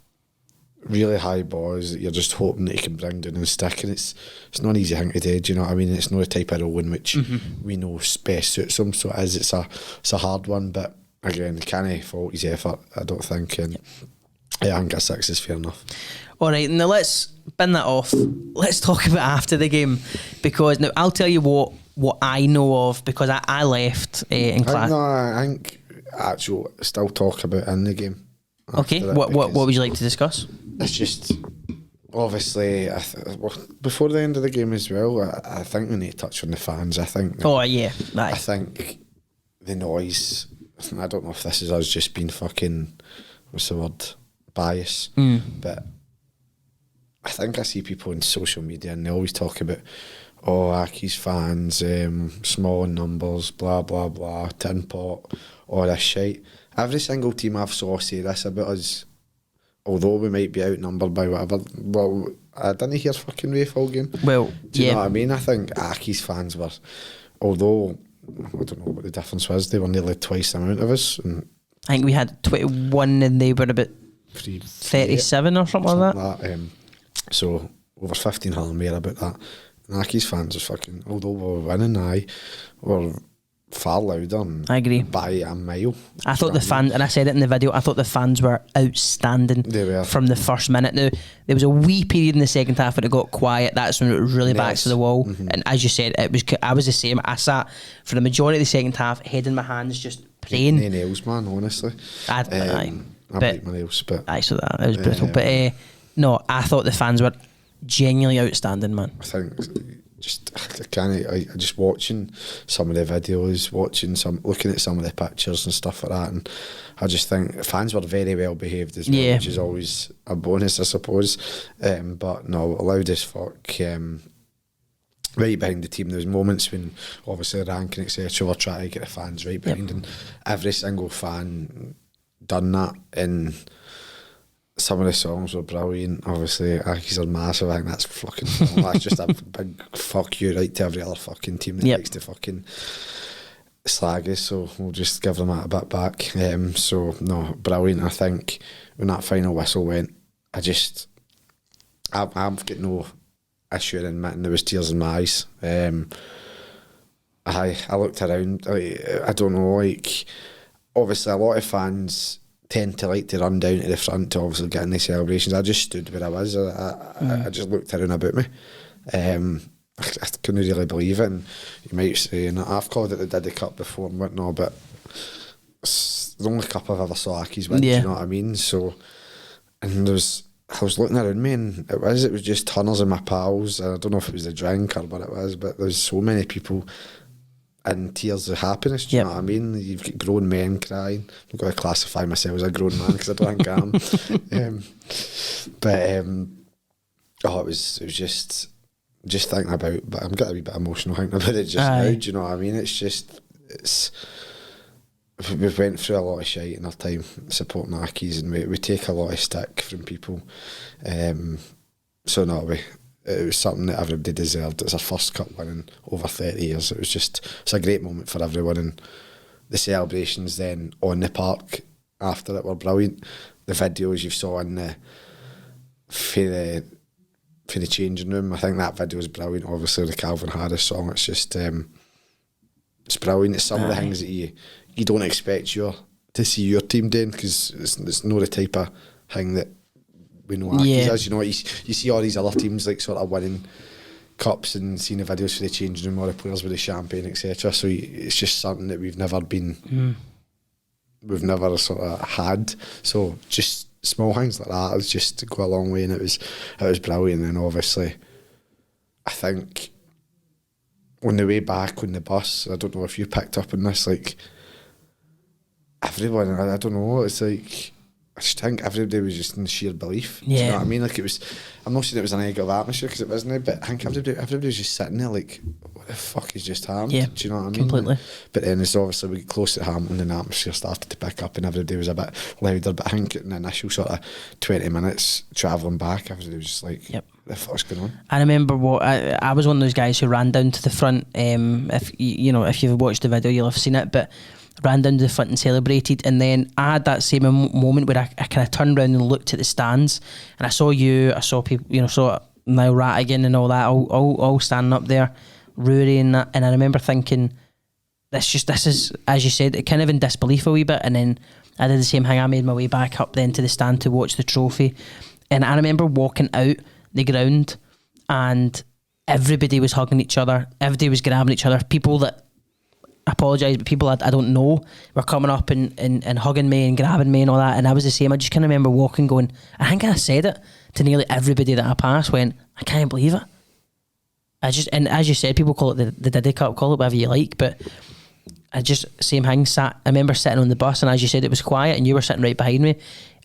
really high balls that you're just hoping that you can bring down and stick, and it's not an easy thing to do. Do you know what I mean? It's not a type of role in which we know best suits him. So it's a hard one, but again, can't fault his effort, I don't think. And I think a 6 is fair enough. Alright, now let's bin that off. Let's talk about after the game, because now I'll tell you what I know of, because I left in class. I think actual still talk about in the game. Okay, what would you like to discuss? It's just obviously before the end of the game as well. I think we need to touch on the fans. I think. I think the noise. I don't know if this is us just being fucking, what's the word, bias, but I think I see people on social media and they always talk about, Accies fans, small numbers, blah blah blah, tin pot, all this shite. Every single team I've saw say this about us, although we might be outnumbered by whatever. Well, I didn't hear fucking Rafe all game. Well, do you know what I mean? I think Accies fans were, although I don't know what the difference was, they were nearly twice the amount of us. And I think we had 21 and they were about 37 or something like that. So over 1,500 more about that. And Accies fans are fucking, although we were winning, were far louder. I agree. By a mile. I thought the fans, and I said it in the video, I thought the fans were outstanding. They were. From the first minute. Now, there was a wee period in the second half when it got quiet. That's when it was really back to the wall. And as you said, I was the same. I sat for the majority of the second half, head in my hands, just praying. No nails, man, honestly. I bite my nails, but so that was brutal. But no, I thought the fans were genuinely outstanding, man. I think I just watching some of the videos, looking at some of the pictures and stuff like that, and I just think fans were very well behaved as well, which is always a bonus, I suppose. But no, loud as fuck. Right behind the team. There was moments when obviously ranking etc. were trying to get the fans right behind, and every single fan done that. And some of the songs were brilliant. Obviously, Accies are massive. I think that's fucking that's just a big fuck you right to every other fucking team that likes to fucking slag us. So we'll just give them that a bit back. So no, brilliant. I think when that final whistle went, I've got no issue in admitting there was tears in my eyes. I looked around. I don't know. Like, obviously, a lot of fans tend to like to run down to the front to obviously get in the celebrations. I just stood where I was. I just looked around about me. I couldn't really believe it. And you might say, and I've called it the Dundee Cup before and whatnot, but it's the only cup I've ever saw Accies win. Do you know what I mean? So, and I was looking around me, and it was just tonners of my pals. I don't know if it was the drink or what it was, but there's so many people in tears of happiness. Do you know what I mean? You've got grown men crying. I've got to classify myself as a grown man because I don't think I am. It was just thinking about. But I'm getting a wee bit emotional thinking about it just now. Do you know what I mean? We've went through a lot of shite in our time supporting Accies, and we take a lot of stick from people. So no, it was something that everybody deserved. It's our first cup win in over 30 years. It's a great moment for everyone, and the celebrations then on the park after it were brilliant. The videos you saw for the changing room, I think that video is brilliant. Obviously the Calvin Harris song, it's just it's brilliant. It's some of the things that you don't expect to see your team doing, because it's not the type of thing that we know Accies is. You know, you see all these other teams like sort of winning cups and seeing the videos for the changing room, all the players with the champagne, etc. So it's just something that we've never sort of had. So just small things like that, it's just to go a long way, and it was brilliant. And obviously I think on the way back on the bus, I don't know if you picked up on this, like everyone, I don't know, it's like, I just think everybody was just in sheer belief. Yeah. Do you know what I mean? Like, it was, I'm not saying it was a negative atmosphere because it wasn't, but I think everybody was just sitting there like, what the fuck has just happened? Yeah, do you know what I mean? completely. But then it's obviously we get close to Hamilton and the atmosphere started to pick up and everybody was a bit louder. But I think in the initial sort of 20 minutes travelling back, everybody was just like, yep. What the fuck's going on? I remember I was one of those guys who ran down to the front. If if you've watched the video, you'll have seen it, but ran down to the front and celebrated. And then I had that same moment where I kind of turned around and looked at the stands, and I saw people, saw Niall Rattigan and all that, all standing up there, Rory and that. And I remember thinking, this is, as you said, it kind of in disbelief a wee bit. And then I did the same thing. I made my way back up then to the stand to watch the trophy. And I remember walking out the ground and everybody was hugging each other. Everybody was grabbing each other. People that, I apologise, but people I don't know were coming up and hugging me and grabbing me and all that. And I was the same. I just kind of remember walking going, I think I said it to nearly everybody that I passed, went, I can't believe it. And as you said, people call it the Diddy Cup, call it whatever you like, but I just, same thing, I remember sitting on the bus, and as you said, it was quiet and you were sitting right behind me,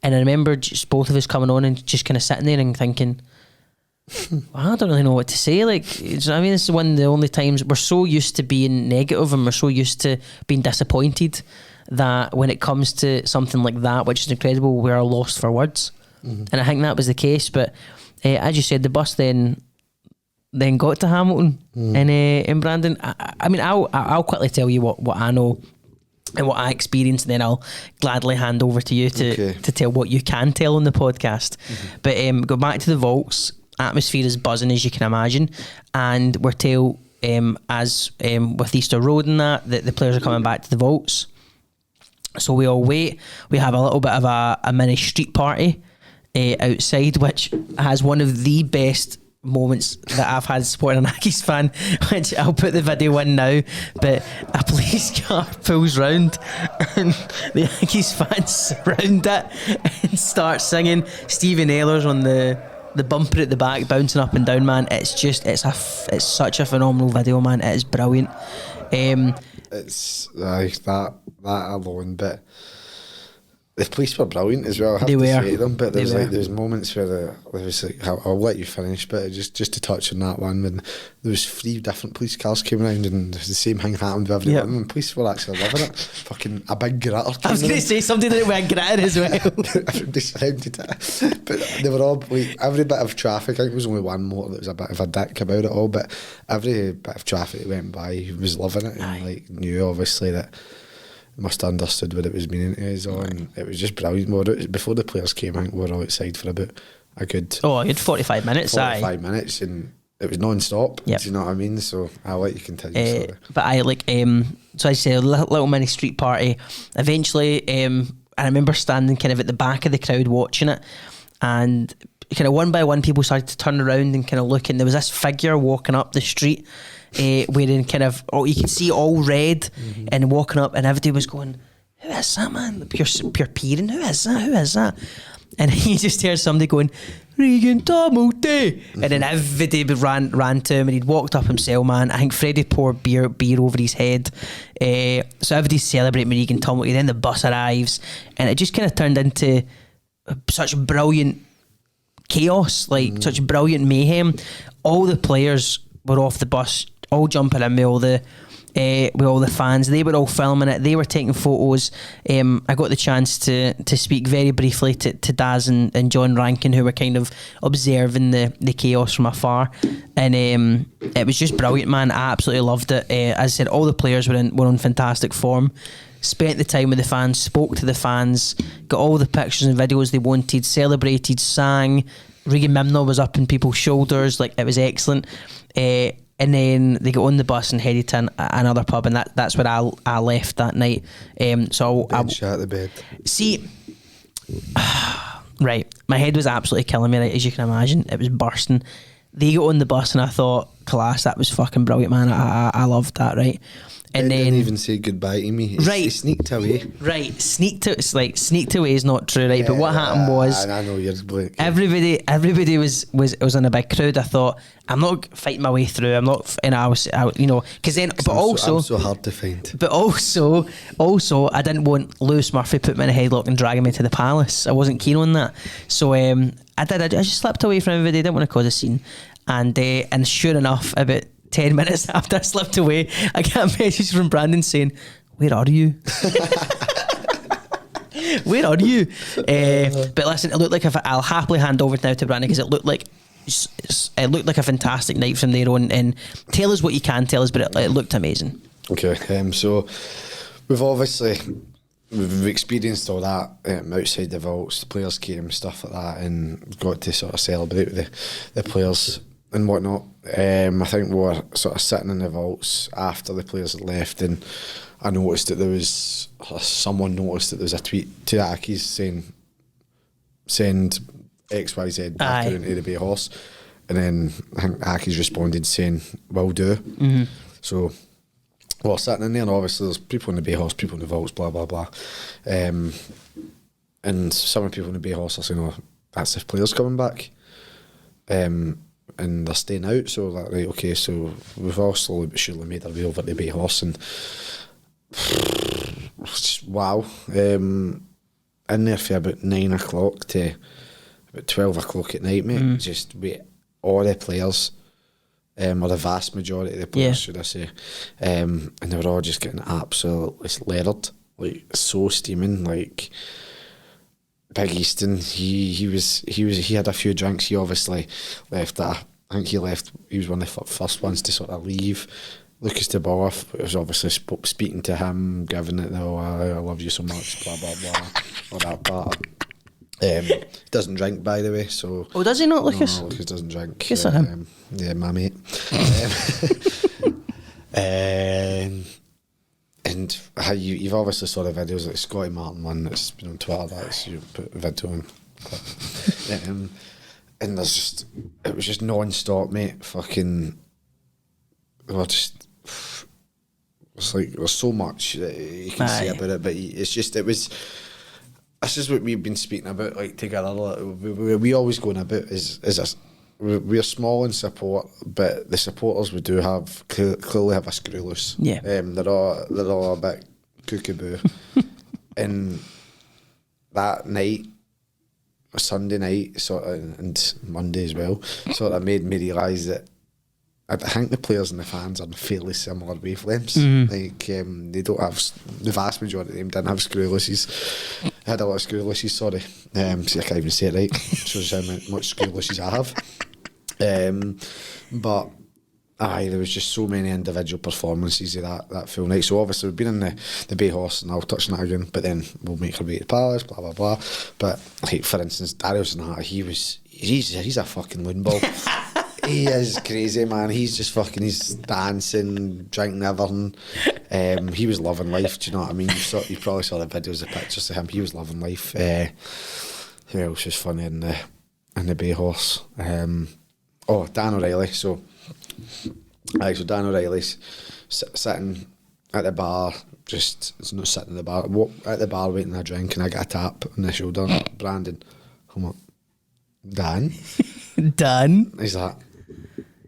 and I remember just both of us coming on and just kind of sitting there and thinking, well, I don't really know what to say. Like, you know what I mean, this is one of the only times we're so used to being negative and we're so used to being disappointed that when it comes to something like that, which is incredible, we're lost for words. Mm-hmm. And I think that was the case. But as you said, the bus then got to Hamilton and Brandon. I mean, I'll quickly tell you what I know and what I experienced, and then I'll gladly hand over to you to tell what you can tell on the podcast. Mm-hmm. But go back to the vaults. Atmosphere is buzzing, as you can imagine, and we're told as with Easter Road and that the players are coming back to the vaults. So we all wait. We have a little bit of a mini street party outside, which has one of the best moments that I've had supporting an Accies fan, which I'll put the video in now. But a police car pulls round and the Accies fans surround it and start singing. Stephen Ayler's on the bumper at the back, bouncing up and down, man. It's such a phenomenal video, man. It is brilliant. It's that alone, but the police were brilliant as well. I have to say them, but there's moments where there was like, I'll let you finish, but just to touch on that one, when there was 3 different police cars came around and the same thing happened with everyone, and police were actually loving it. Fucking a big gritter. I was going to say something that went gritter as well. Everybody surrounded it, but they were all like, every bit of traffic. I think there was only one motor that was a bit of a dick about it all, but every bit of traffic that went by, he was loving it and like knew obviously that. Must have understood what it was meaning to us all, and it was just brilliant. Before the players came, I think we were all outside for a good 45 minutes. 45 minutes, and it was non-stop. Yep. Do you know what I mean? So I'll let you continue. But I like so I say a little mini street party. Eventually, I remember standing kind of at the back of the crowd watching it, and kind of one by one people started to turn around and kind of look, and there was this figure walking up the street wearing kind of, you could see all red, and walking up, and everybody was going, who is that, man? Pure peering, who is that? And you just hear somebody going, Regan Tamulte, and then everybody ran to him, and he'd walked up himself, man. I think Freddie poured beer over his head, so everybody's celebrating Regan Tamulte. Then the bus arrives, and it just kind of turned into such brilliant chaos, like such brilliant mayhem. All the players were off the bus, all jumping in with all the fans. They were all filming it. They were taking photos. I got the chance to speak very briefly to Daz and John Rankin, who were kind of observing the chaos from afar, and it was just brilliant, man. I absolutely loved it. As I said, all the players were on fantastic form. Spent the time with the fans, spoke to the fans, got all the pictures and videos they wanted, celebrated, sang. Regan Mimnall was up on people's shoulders, like it was excellent. And then they got on the bus and headed to another pub, and that's where I left that night. So I shot the bed. See, right, my head was absolutely killing me, right, as you can imagine. It was bursting. They got on the bus and I thought, class. That was fucking brilliant, man. I loved that, right? And He then didn't even say goodbye to me. He sneaked away. Right, sneaked away is not true, right? But what happened was, I know you're Blake. everybody was in a big crowd. I thought, I'm not fighting my way through. I'm not, and I was, you know, because then, but I'm also, so hard to find. But also, I didn't want Lewis Murphy put me in a headlock and dragging me to the palace. I wasn't keen on that. So I just slipped away from everybody. Didn't want to cause a scene, and sure enough, about 10 minutes after I slipped away, I get a message from Brandon saying, "Where are you?" Where are you? But listen, it looked like I'll happily hand over now to Brandon, because it looked like a fantastic night from there on. And tell us what you can tell us, but it looked amazing. Okay, so we've experienced all that outside the vaults. The players came, stuff like that, and got to sort of celebrate with the players and whatnot. I think we were sort of sitting in the vaults after the players had left, and I noticed that someone noticed that there was a tweet to Accies saying, "Send XYZ back into the Bay Horse," and then I think Accies responded saying, "Will do." Mm-hmm. So we're sitting in there, and obviously there's people in the Bay Horse, people in the vaults, blah blah blah, and some of the people in the Bay Horse are saying, "Oh, that's if players coming back." And they're staying out, so like, right, okay, so we've all slowly but surely made our way over to the Bay Horse, and just wow, in there for about 9 o'clock to about 12 o'clock at night, mate. Just with all the players, or the vast majority of the players, should I say, and they were all just getting absolutely leathered, like so steaming, like. Big Easton, he had a few drinks. He obviously left. I think he left. He was one of the first ones to sort of leave. Lucas de Boer was obviously speaking to him, giving it the I love you so much, blah blah blah, all that part. Doesn't drink, by the way. So does he not, Lucas? No, Lucas doesn't drink. Kiss at him. Yeah, my mate. And you've obviously saw the videos, like Scotty Martin one that's been on Twitter, that's you put a video on. And it was just non-stop, mate. Fucking, it's like there's so much that you can say about it, but this is what we've been speaking about, like together. We always going about we're small in support, but the supporters we do have clearly have a screw loose. Yeah, they're all a bit cuckoo. And that night, Sunday night, sort of, and Monday as well, sort of made me realise that I think the players and the fans are on fairly similar wavelengths. Like they don't have, the vast majority of them didn't have screw looses. I had a lot of screw looses. Sorry, see, I can't even say it right. Shows how much screw looses I have. But there was just so many individual performances of that full night. So obviously we've been in the Bay Horse, and I'll touch on that again, but then we'll make our way to the Palace, blah blah blah. But like, for instance, Darius and that, he's a fucking loon ball. He is crazy, man. He's just fucking, he's dancing, drinking everything. He was loving life, do you know what I mean? You probably saw the videos, the pictures of him. He was loving life. Who else was funny in the Bay Horse? Dan O'Reilly. So Dan O'Reilly's sitting at the bar, it's not sitting at the bar, at the bar waiting a drink, and I get a tap on the shoulder. Brandon, come on. Dan? Dan? He's like,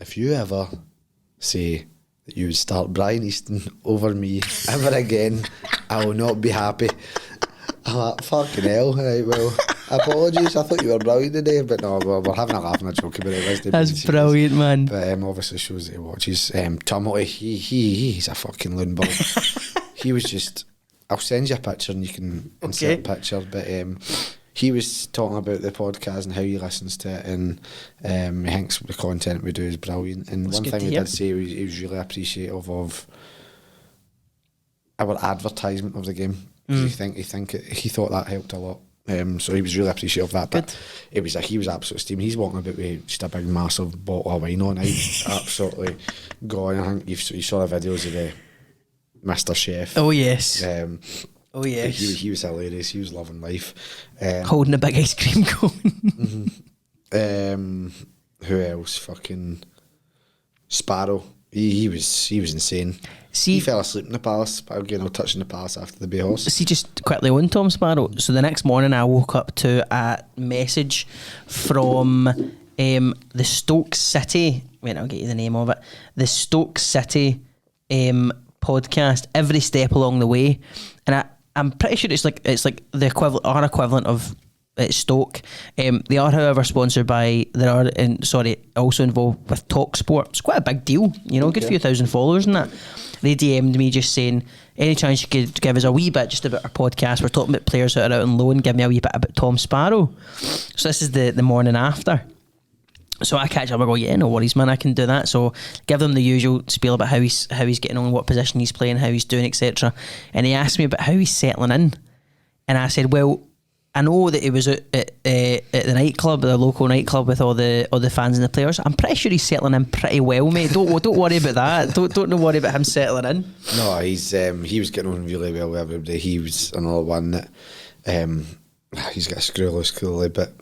if you ever say that you would start Brian Easton over me ever again, I will not be happy. I'm like, fucking hell. Right, well, apologies, I thought you were brilliant today, but no, we're having a laugh and a joke about it. That's brilliant, man. But obviously shows that he watches. Tumulty, he's a fucking loon ball. He was just, I'll send you a picture and you can insert a picture, but he was talking about the podcast and how he listens to it, and he thinks the content we do is brilliant. And that's one thing he did say, he was really appreciative of our advertisement of the game. He thought that helped a lot. So he was really appreciative of that. But he was absolutely steaming. He's walking about with just a big massive bottle of wine on. Absolutely gone. I think you saw the videos of the Mr. Chef. Oh yes. Oh yes. He was hilarious. He was loving life. Holding a big ice cream cone. Who else? Fucking Sparrow, he was insane. He fell asleep in the Palace, but again, I'll touch on the Palace after the Bay Horse. See, just quickly on Tom Sparrow. So the next morning I woke up to a message from the Stoke City, wait, I'll get you the name of it, the Stoke City podcast, Every Step Along the Way. And I'm pretty sure it's like the equivalent of Stoke. They are, however, sponsored by, also involved with TalkSport. It's quite a big deal, you know, good few thousand followers and that. They DM'd me just saying, any chance you could give us a wee bit just about our podcast? We're talking about players that are out on loan. Give me a wee bit about Tom Sparrow. So this is the morning after. So I catch up, I go, yeah, no worries, man, I can do that. So give them the usual spiel about how he's getting on, what position he's playing, how he's doing, etc. And he asked me about how he's settling in. And I said, well, I know that he was at the nightclub, the local nightclub, with all the fans and the players. I'm pretty sure he's settling in pretty well, mate. Don't worry about that. Don't worry about him settling in. No, he was getting on really well with everybody. He was another one that he's got a screw loose clearly, but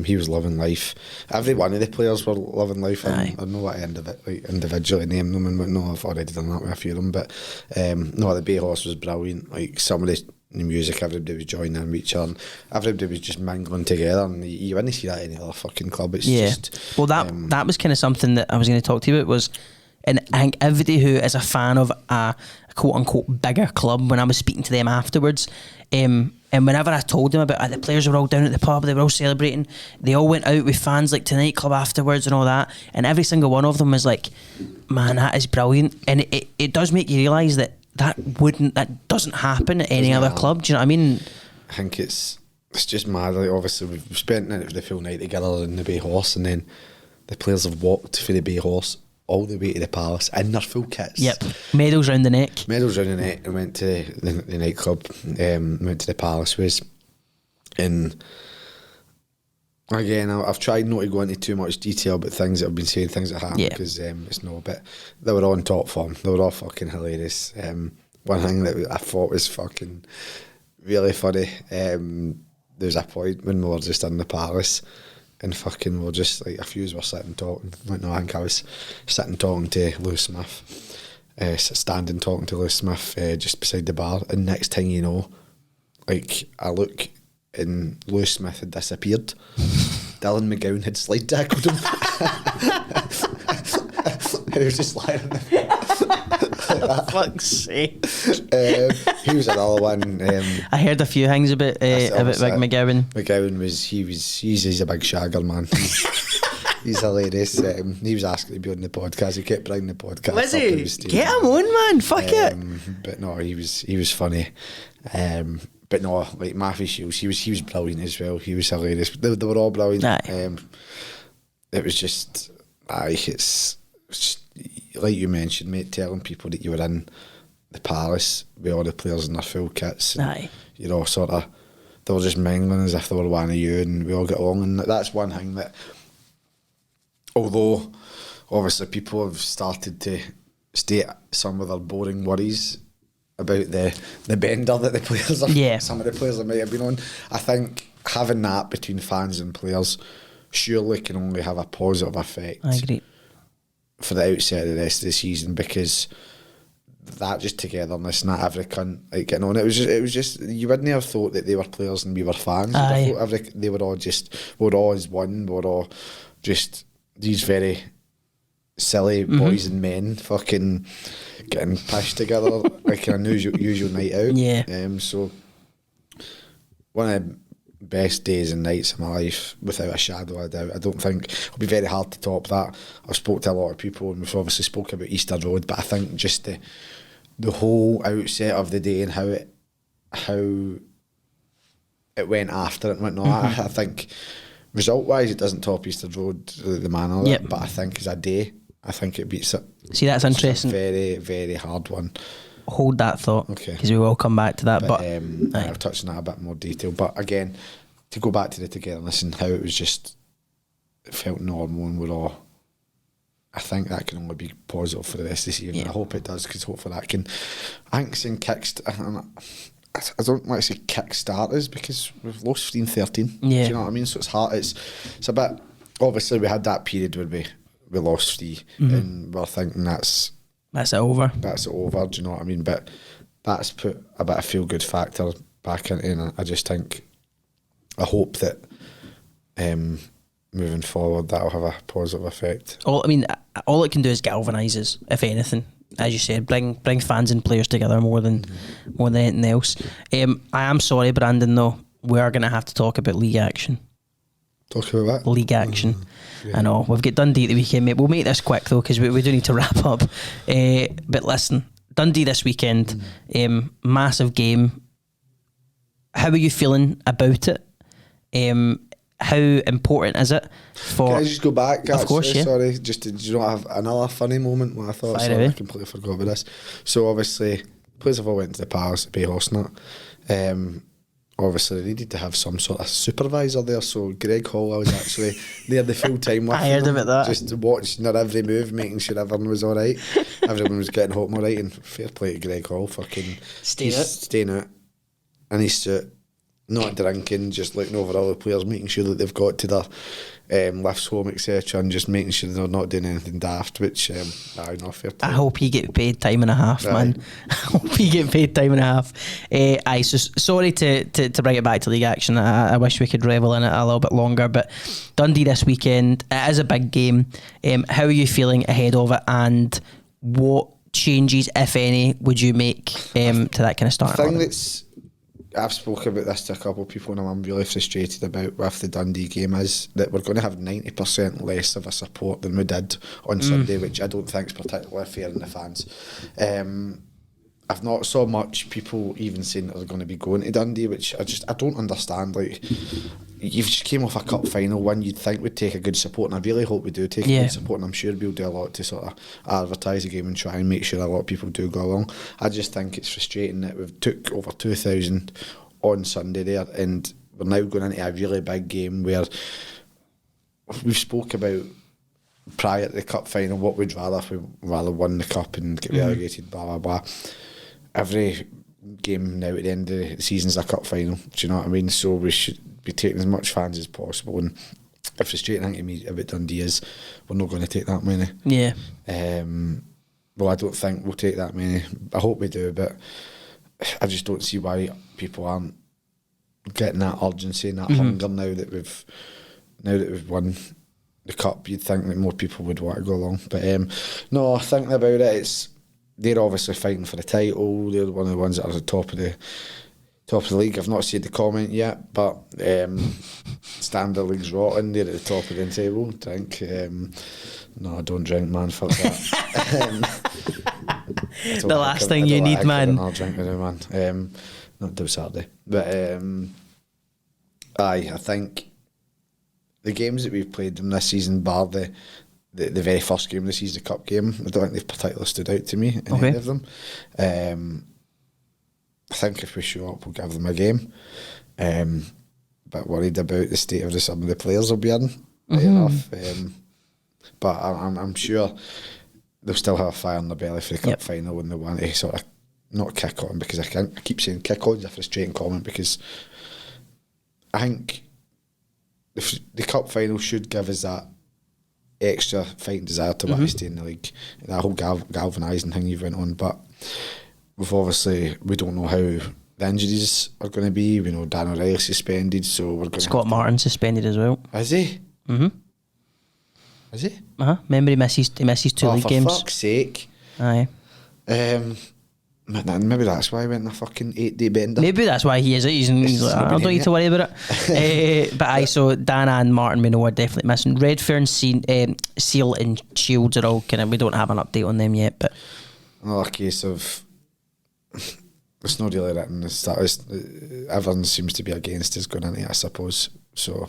he was loving life. Every one of the players were loving life. I know what end of it, like individually name them, and no, I've already done that with a few of them. But no, the Bay Horse was brilliant. Like some of the music, everybody was joining in with each other, and everybody was just mingling together, and you wouldn't see that at any other fucking club. It's just that was kind of something that I was going to talk to you about. Was, and I think everybody who is a fan of a quote unquote bigger club, when I was speaking to them afterwards, and whenever I told them about the players were all down at the pub, they were all celebrating, they all went out with fans like to nightclub afterwards and all that, and every single one of them was like, man, that is brilliant. And it does make you realise that doesn't happen at any other club. Do you know what I mean? I think it's just mad. Like, obviously we've spent the full night together in the Bay Horse, and then the players have walked for the Bay Horse all the way to the Palace in their full kits. Yep, medals round the neck. And went to the nightclub, went to the Palace and again, I've tried not to go into too much detail about things that have been said, things that happened, because it's no, but they were on top form. They were all fucking hilarious. One thing that I thought was fucking really funny, there was a point when we were just in the Palace, and fucking we were just like, a few of us were sitting talking. I think I was sitting talking to Lewis Smith, standing talking to Lewis Smith just beside the bar, and next thing you know, like, I look and Lewis Smith had disappeared. Dylan McGowan had slide tackled him. And he was just lying on the fuck's sake. He was another one. I heard a few things about Big McGowan. McGowan he's a big shagger, man. He's hilarious. He was asking to be on the podcast. He kept bringing the podcast. Was he? Get him on, man. Fuck it. But no, he was funny. But no, like Matthew Shields, he was brilliant as well. He was hilarious. They were all brilliant. It was just, it's just, like you mentioned, mate, telling people that you were in the Palace with all the players in their full kits. And, you know, sort of, they were just mingling as if they were one of you, and we all get along. And that's one thing that, although obviously people have started to state some of their boring worries about the bender that the players are, some of the players that might have been on, I think having that between fans and players surely can only have a positive effect. I agree. For the outset of the rest of the season, because that just togetherness, not every cunt like getting on. It was just you wouldn't have thought that they were players and we were fans. I thought they were all as one. We were all just these very silly boys and men fucking getting pished together like a usual night out. So one of the best days and nights of my life, without a shadow of a doubt. I don't think it'll be very hard to top that. I've spoke to a lot of people, and we've obviously spoke about Easter Road, but I think just the whole outset of the day and how it went after it and whatnot. I think result wise it doesn't top Easter Road, the manner of it, but I think as a day, I think it beats it. See, that's interesting. It's a very, very hard one. Hold that thought, because we will come back to that. But I've touched on that a bit more detail. But again, to go back to the togetherness and how it was just, it felt normal, and we're all, I think that can only be positive for the rest of the season. I hope it does, because hopefully that can, I think saying I don't want to say kick-starters, because we've lost 15-13. Do you know what I mean? So it's hard. It's a bit, obviously we had that period where we we lost 3, and we're thinking that's it over. That's it over. Do you know what I mean? But that's put a bit of feel good factor back into, and I just think, I hope that moving forward that'll have a positive effect. All it can do is galvanise us, if anything. As you said, bring fans and players together more than anything else. I am sorry, Brandon, though, we are going to have to talk about league action. Talk about what? League action. Yeah. I know, we've got Dundee at the weekend, mate. We'll make this quick, though, because we do need to wrap up. But listen, Dundee this weekend, massive game. How are you feeling about it? How important is it for... Can I just go back? Of course, yeah. Sorry, just did you not have another funny moment when I thought, I completely forgot about this. So obviously, players have all went to the Palace to pay hosting it. Obviously, they needed to have some sort of supervisor there, so Greg Hall was actually there the full time with I heard about that. Just watching their every move, making sure everyone was alright. Everyone was getting home alright, and fair play to Greg Hall, fucking staying out in his suit, not drinking, just looking over all the players, making sure that they've got to their lifts home, etc., and just making sure they're not doing anything daft, which not fair play. I hope you get paid time and a half, man. I hope you get paid time and a half. So sorry to bring it back to league action. I wish we could revel in it a little bit longer, but Dundee this weekend, it is a big game. How are you feeling ahead of it, and what changes, if any, would you make to that kind of start? The thing that's, I've spoken about this to a couple of people, and I'm really frustrated about with the Dundee game, is that we're going to have 90% less of a support than we did on Sunday, which I don't think is particularly fair in the fans. I've not saw much people even saying that they're going to be going to Dundee, which I don't understand. Like, you've just came off a cup final win, you'd think we'd take a good support, and I really hope we do take a good support, and I'm sure we'll do a lot to sort of advertise the game and try and make sure a lot of people do go along. I just think it's frustrating that we've took over 2,000 on Sunday there, and we're now going into a really big game where we've spoke about prior to the cup final what we'd rather, if we'd rather win the cup and get relegated, blah blah blah. Every game now at the end of the season's a cup final, do you know what I mean? So we should be taking as much fans as possible, and the frustrating thing to me about Dundee is we're not going to take that many. Yeah. Well, I don't think we'll take that many. I hope we do, but I just don't see why people aren't getting that urgency and that hunger now that we've won the cup. You'd think that more people would want to go along, but no, thinking about it, they're obviously fighting for the title. They're one of the ones that are at the top of the league. I've not seen the comment yet, but standard league's rotten. They're at the top of the table. Drink. No, I don't drink, man. Fuck that. The last thing you need, man. I'll drink with it, man. Not till Saturday, but I think the games that we've played them this season, bar the very first game of the season, the cup game, I don't think they've particularly stood out to me in any of them. I think if we show up, we'll give them a game. Bit worried about the state of some of the players will be in, right enough. But I'm sure they'll still have a fire in their belly for the cup final when they want to sort of not kick on, because I keep saying kick on is a frustrating comment, because I think the cup final should give us that extra fighting desire to want to stay in the league. That whole galvanising thing you've went on, but we don't know how the injuries are going to be. We know Dan O'Reilly's suspended, so we're going Scott Martin suspended as well. Is he? Is he? Remember he misses 2 league games. For fuck's sake. Aye. Maybe that's why he went on a fucking 8-day bender. Maybe that's why he is. He's like, I don't need to worry about it. But aye, so Dan and Martin we know are definitely missing. Redfern, Seal and Shields are all kind of, we don't have an update on them yet. But another case of, it's not really written. Everyone seems to be against us going into it, I suppose. So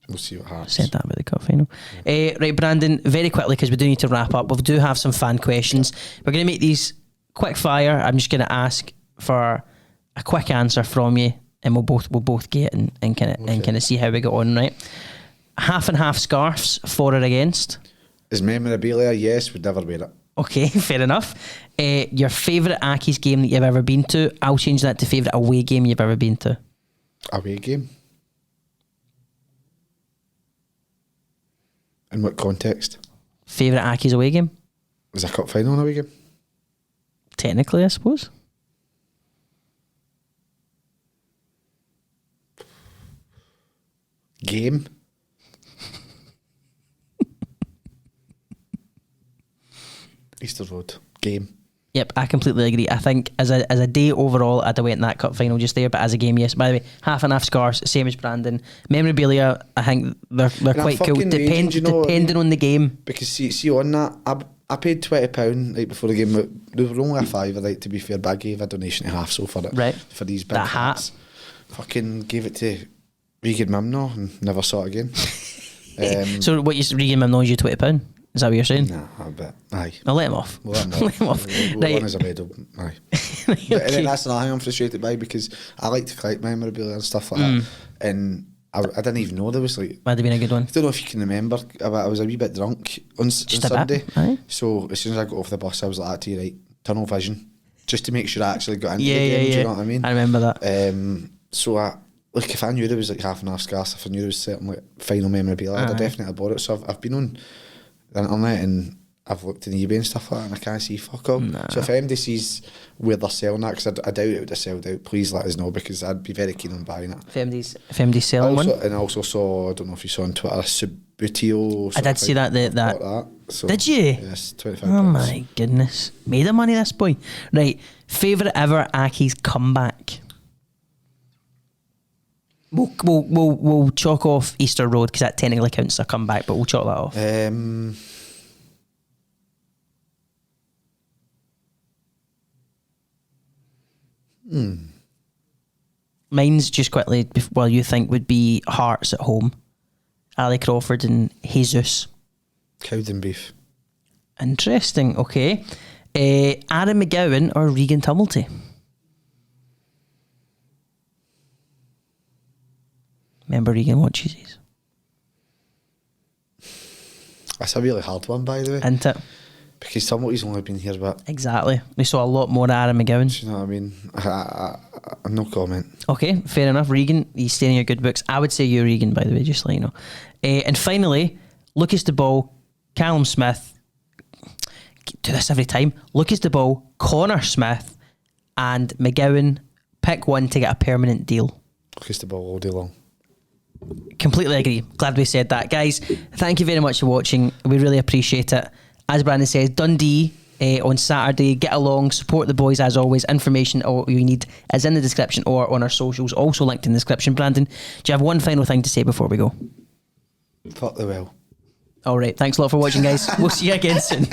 we'll see what happens. Said that about the cup final. Right, Brandon, very quickly, because we do need to wrap up. We do have some fan questions. We're going to make these quick fire. I'm just going to ask for a quick answer from you, and we'll both get it and kind of see how we get on. Right, half and half scarves, for or against? As memorabilia, yes, would never wear it. Okay, fair enough. Your favourite Accies game that you've ever been to? I'll change that to favourite away game you've ever been to. Away game? In what context? Favourite Accies away game? Was a cup final in a away game? Technically, I suppose. Game? Easter Road. Game. Yep, I completely agree. I think as a day overall, I'd have went in that cup final just there, but as a game, yes. By the way, half and half scars, same as Brandon. Memorabilia, I think they're quite cool, depending on the game. Because see on that, I paid £20 right before the game. They were only a £5, right, to be fair, but I gave a donation to half so for it. Right. For these big that hats. Fucking gave it to Regan Mimno and never saw it again. So what Regan Mimno owes you £20? Is that what you're saying? Nah, I bet. Aye. I'll let him off. We'll let him off. Right. One is a medal. Aye. Okay. And then that's another thing I'm frustrated by, because I like to collect memorabilia and stuff like that. And I didn't even know there was like... Might have been a good one. I don't know if you can remember, I was a wee bit drunk on Sunday. So as soon as I got off the bus, I was like that to you, right, tunnel vision, just to make sure I actually got into the game, do you know what I mean? I remember that. So like if I knew there was like half and half scarce, if I knew there was certain like final memorabilia, I'd have definitely bought it. So I've been on the internet and I've looked in eBay and stuff like that, and I can't see fuck all. So if anybody sees where they're selling that, because I doubt it would have sold out, please let us know, because I'd be very keen on buying it. If MD's selling one. And I also saw, I don't know if you saw on Twitter, Subutio. I did see that. So, did you? Yes, £25. Oh my goodness. Made of money, this boy. Right. Favourite ever Accies comeback? We'll chalk off Easter Road, because that technically counts as a comeback, but we'll chalk that off. Mine's just quickly, while you think, would be Hearts at home. Ali Crawford and Jesus. Cowden beef. Interesting, okay. Aaron McGowan or Regan Tumulty? Remember Regan watches these? That's a really hard one, by the way. Isn't it? Because Tumulty's only been here, but... Exactly. We saw a lot more Aaron McGowan. Do you know what I mean? No comment. Okay, fair enough. Regan, he's staying in your good books. I would say you're Regan, by the way, just to let you know. And finally, Lucas de Ball, Callum Smith. Do this every time. Lucas de Ball, Connor Smith, and McGowan. Pick one to get a permanent deal. Lucas de Ball all day long. Completely agree. Glad we said that. Guys, thank you very much for watching. We really appreciate it. As Brandon says, Dundee on Saturday. Get along, support the boys as always. Information, all you need is in the description or on our socials, also linked in the description. Brandon, do you have one final thing to say before we go? Fuck the well. All right, thanks a lot for watching, guys. We'll see you again soon.